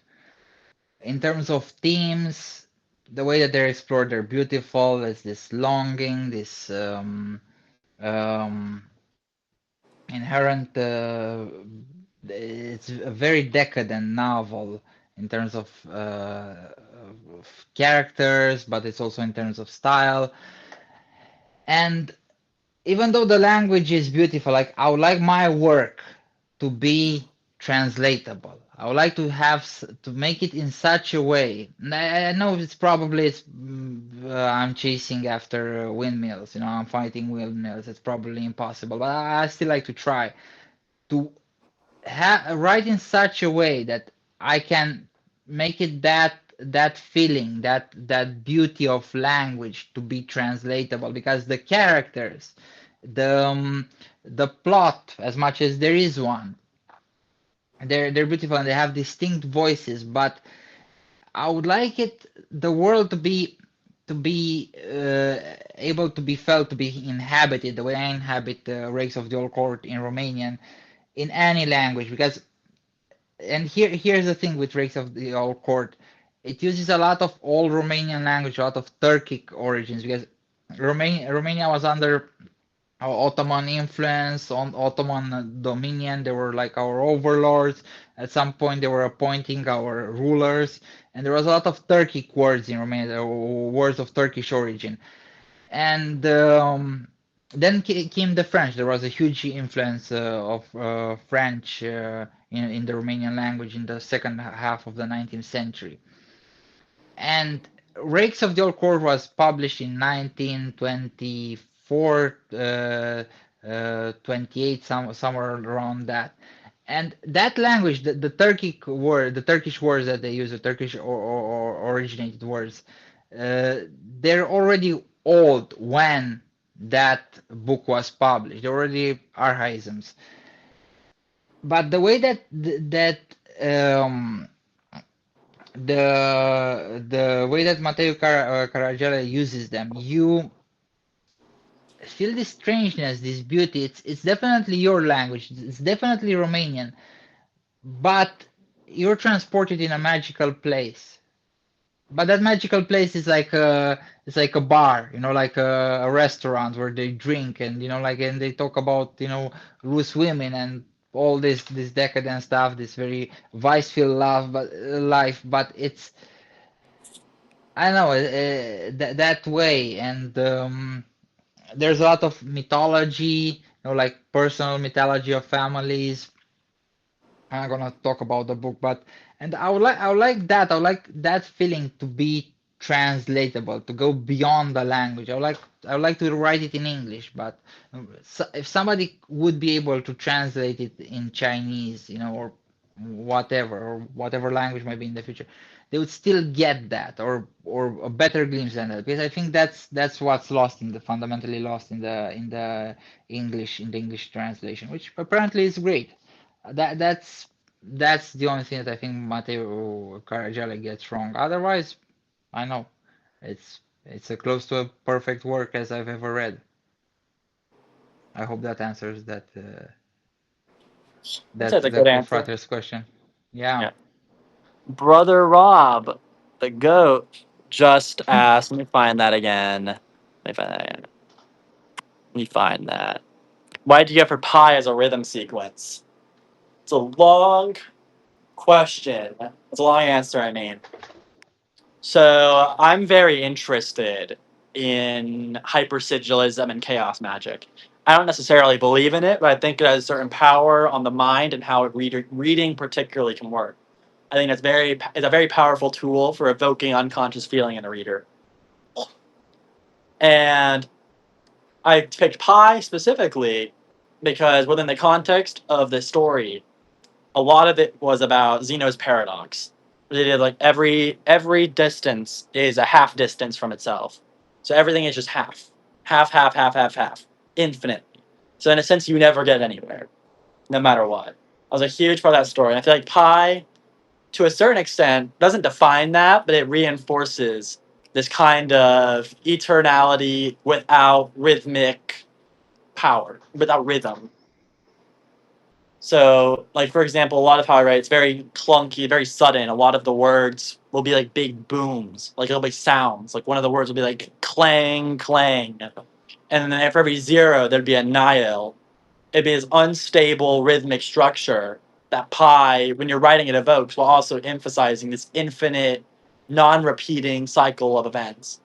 in terms of themes, the way that they're explored, they're beautiful. There's this longing, this um, inherent. It's a very decadent novel in terms of characters, but it's also in terms of style. And even though the language is beautiful, like I would like my work to be translatable. I would like to to make it in such a way. And I know I'm chasing after windmills. I'm fighting windmills. It's probably impossible, but I still like to try to write in such a way that I can make it that feeling, that beauty of language to be translatable, because the characters, the plot, as much as there is one, they're beautiful and they have distinct voices, but I would like the world to be able to be felt, to be inhabited the way I inhabit the Rakes of the Old Court in Romanian, in any language. Because, and here's the thing with Rakes of the Old Court, it uses a lot of old Romanian language, a lot of Turkic origins, because Romania was under Ottoman influence, on Ottoman dominion. They were like our overlords. At some point, they were appointing our rulers, and there was a lot of Turkic words in Romania, words of Turkish origin. And then came the French. There was a huge influence of French in the Romanian language in the second half of the 19th century. And Rakes of the Old Court was published in 1924, 28, somewhere around that. And that language, the Turkish words that they use, the Turkish or originated words, uh, they're already old when that book was published. They're already archaisms. But the way um, the way that Mateo Caragella uses them, you feel this strangeness, this beauty. It's definitely your language. It's definitely Romanian, but you're transported in a magical place. But that magical place is like a bar, like a restaurant where they drink, and and they talk about loose women and all this decadent stuff, this very vice-filled life, but it's, I don't know, that way. And there's a lot of mythology, like personal mythology of families. I'm not gonna talk about the book, but and I would like that feeling to be translatable, to go beyond the language. I would like to write it in English, but if somebody would be able to translate it in Chinese, or whatever language might be in the future, they would still get that, or a better glimpse than that. Because I think that's what's lost in the fundamentally lost in the English translation, which apparently is great. That's the only thing that I think Matteo Caragiale gets wrong. Otherwise, I know it's as close to a perfect work as I've ever read. I hope that answers That's that a the good answer. Confrater's question. Yeah. Yeah. Brother Rob, the goat, just asked. Let me find that again. Let me find that again. Let me find that. Why do you go for pi as a rhythm sequence? It's a long question. It's a long answer, I mean. So I'm very interested in hypersigilism and chaos magic. I don't necessarily believe in it, but I think it has a certain power on the mind and how reading particularly can work. I think it's a very powerful tool for evoking unconscious feeling in a reader. And I picked Pi specifically because within the context of the story, a lot of it was about Zeno's paradox. They did like every distance is a half distance from itself. So everything is just half. Half, half, half, half, half. Infinite. So in a sense you never get anywhere, no matter what. I was a huge part of that story. And I feel like Pi, to a certain extent, doesn't define that, but it reinforces this kind of eternality without rhythmic power, without rhythm. So, like for example, a lot of how I write, it's very clunky, very sudden. A lot of the words will be like big booms, like it'll be sounds. Like one of the words will be like clang, clang, and then for every zero there'd be a nihil. It'd be this unstable rhythmic structure that pi, when you're writing it, evokes, while also emphasizing this infinite, non-repeating cycle of events,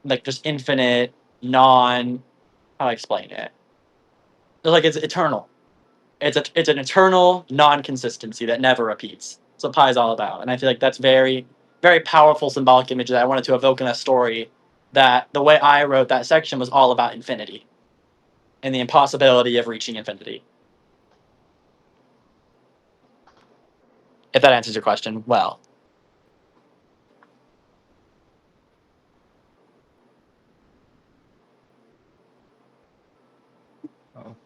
like just infinite, non. How do I explain it? Like it's eternal. It's an eternal non-consistency that never repeats. That's what pi is all about, and I feel like that's very very powerful symbolic image that I wanted to evoke in that story. That the way I wrote that section was all about infinity and the impossibility of reaching infinity. If that answers your question, well. Oh,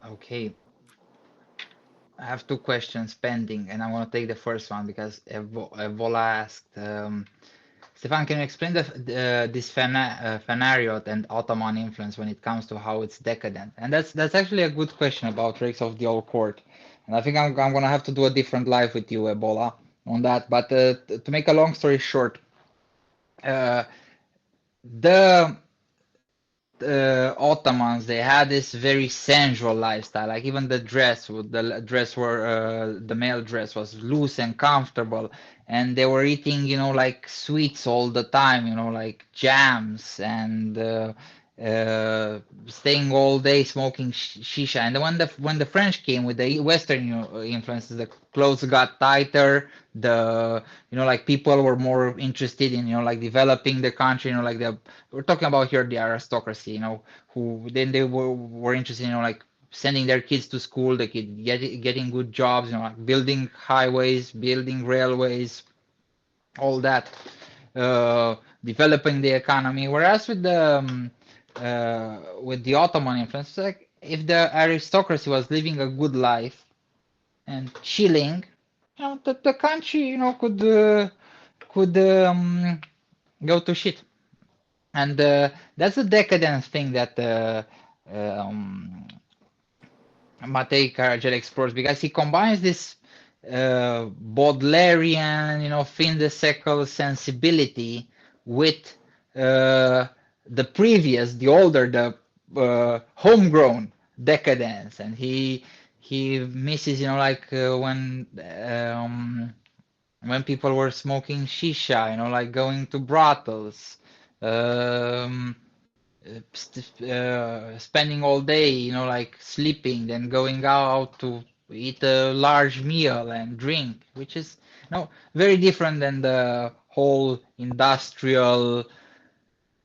okay. I have two questions pending, and I want to take the first one because Evola asked, Stefan, can you explain this Fanariot and Ottoman influence when it comes to how it's decadent? And that's actually a good question about Rakes of the Old Court. And I think I'm gonna have to do a different live with you, Ebola, on that. But to make a long story short, uh, the Ottomans, they had this very sensual lifestyle. Like even the dress, the dress were the male dress was loose and comfortable, and they were eating, like sweets all the time, like jams and staying all day smoking shisha. And when the French came with the Western influences, the clothes got tighter. Like people were more interested in, like developing the country, like we're talking about here the aristocracy, who then they were interested in, like sending their kids to school, the kid getting good jobs, like building highways, building railways, all that, developing the economy. Whereas with the Ottoman influence, it's like if the aristocracy was living a good life and chilling, the country, could go to shit. And that's a decadence thing that um, Matei Karajel explores because he combines this Baudelarian, fin de siècle sensibility with the older, the homegrown decadence, and he misses, like when people were smoking shisha, like going to brothels, um, spending all day, like sleeping, then going out to eat a large meal and drink, which is, very different than the whole industrial,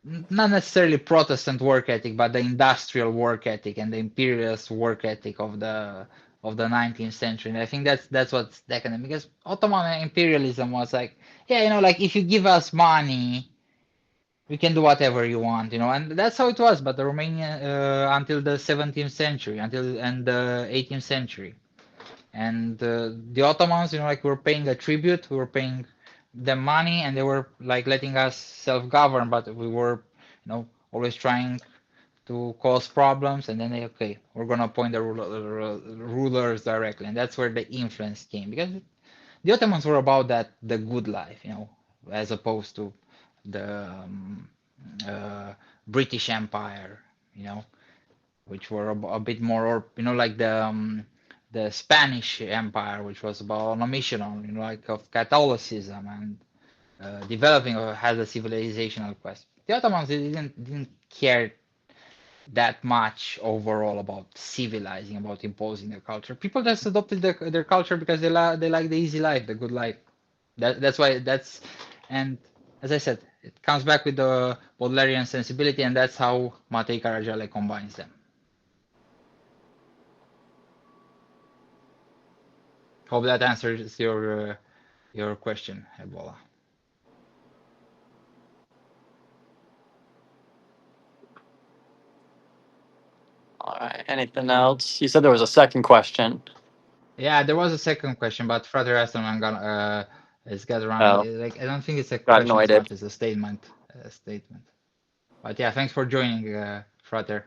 not necessarily Protestant work ethic, but the industrial work ethic and the imperialist work ethic of the 19th century. And I think that's what's decadent because Ottoman imperialism was like, yeah, like if you give us money, we can do whatever you want, and that's how it was. But the Romania until the 17th century, and the 18th century, and the Ottomans, like we were paying a tribute, we were paying them money, and they were like letting us self-govern, but we were, always trying to cause problems, and then okay, we're gonna appoint the rulers directly, and that's where the influence came because the Ottomans were about the good life, as opposed to the uh, British Empire, you know, which were a bit more, or like the Spanish Empire, which was about on a mission on, like of Catholicism and developing has a civilizational quest. The Ottomans didn't care that much overall about civilizing, about imposing their culture. People just adopted their culture because they like the easy life, the good life. That's why and as I said, it comes back with the Baudelarian sensibility, and that's how Matei Karajale combines them. Hope that answers your question, Ebola. All right. Anything else? You said there was a second question. Yeah, there was a second question, but Frater Aston I'm gonna is got around. Oh, Like I don't think it's a got question as annoyed. much as a statement. But yeah, thanks for joining, Frater.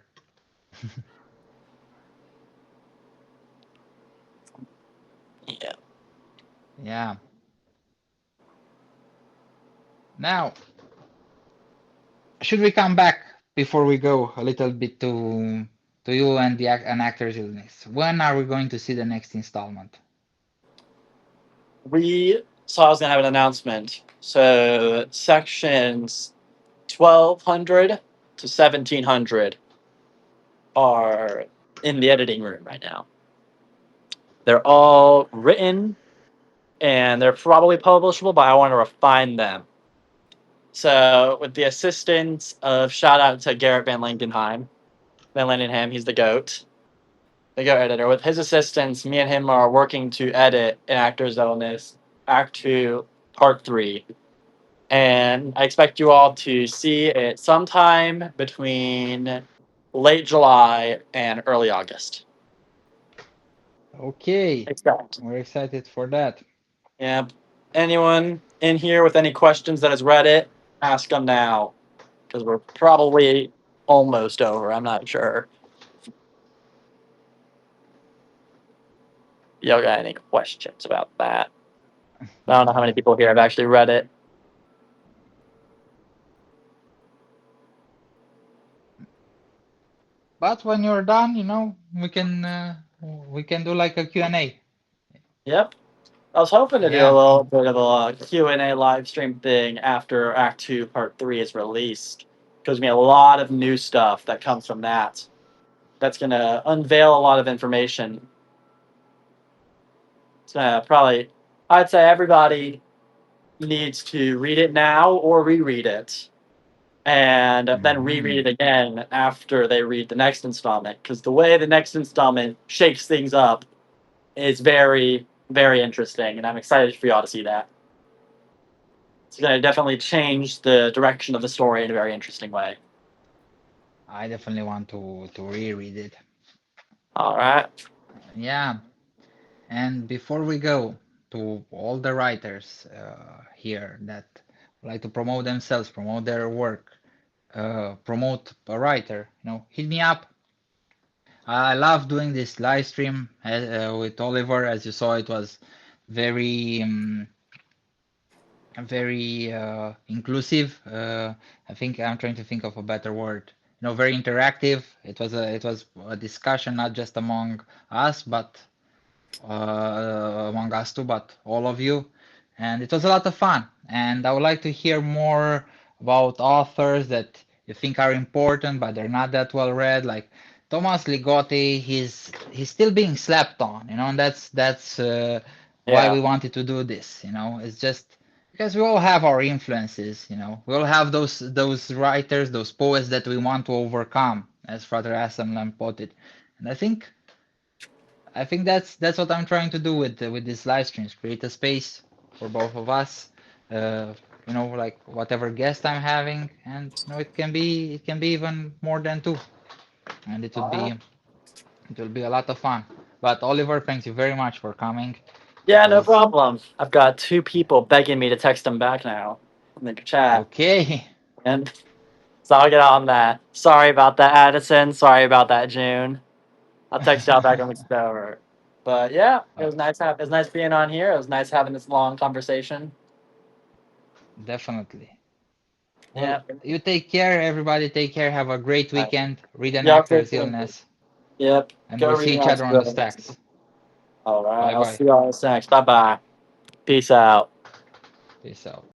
Yeah. Yeah. Now, should we come back before we go a little bit to you and an actor's illness. When are we going to see the next installment? I was gonna have an announcement. So sections 1200 to 1700 are in the editing room right now. They're all written and they're probably publishable, but I want to refine them. So with the assistance of shout out to Garrett Van Langenheim, he's the goat editor. With his assistance, me and him are working to edit an actor's illness, Act Two, Part Three, and I expect you all to see it sometime between late July and early August. Okay, Expect. we're excited for that. Yeah. Anyone in here with any questions that has read it, ask them now, because we're probably almost over. I'm not sure. Y'all got any questions about that? I don't know how many No, people here have actually read it. but when you're done, we can do like a Q&A. Yep. I was hoping to do a Yeah, little bit of a Q&A live stream thing after Act 2 Part 3 is released. Because we have a lot of new stuff that comes from that. That's going to unveil a lot of information. It's going to probably, I'd say everybody needs to read it now or reread it. And then reread it hmm, again after they read the next installment. Because the way the next installment shakes things up is very, very interesting. And I'm excited for y'all to see that. It's going to definitely change the direction of the story in a very interesting way. I definitely want to reread it. All right. Yeah, and before we go to all the writers here that like to promote themselves, promote their work, promote a writer, hit me up. I love doing this live stream with Oliver. As you saw, it was very, very inclusive. I think I'm trying to think of a better word. Very interactive. It was a discussion not just among us two, but all of you. And it was a lot of fun. And I would like to hear more about authors that you think are important, but they're not that well read. Like Thomas Ligotti, he's still being slept on, and that's why Yeah. we wanted to do this. It's just because we all have our influences. We all have those writers, those poets that we want to overcome, as Frater Assemblem put it. And I think that's what I'm trying to do with these live streams, create a space for both of us, uh, like whatever guest I'm having, and it can be even more than two, and it All would be right. it will be a lot of fun. But Oliver, thank you very much for coming. It Yeah, no was problem. I've got two people begging me to text them back now in the chat. okay. And so I'll get on that. Sorry about that, Addison. Sorry about that, June. I'll text y'all back when it's over. But yeah, Uh, it was nice being on here. It was nice having this long conversation. Definitely. Yeah. Well, you take care, everybody. Take care. Have a great All right. weekend. Read an Y'all take actor's care. illness, Yep. and Go we'll read see an each other on the extra. stacks. All right. Bye I'll bye. see y'all next. Bye bye. Peace out. Peace out.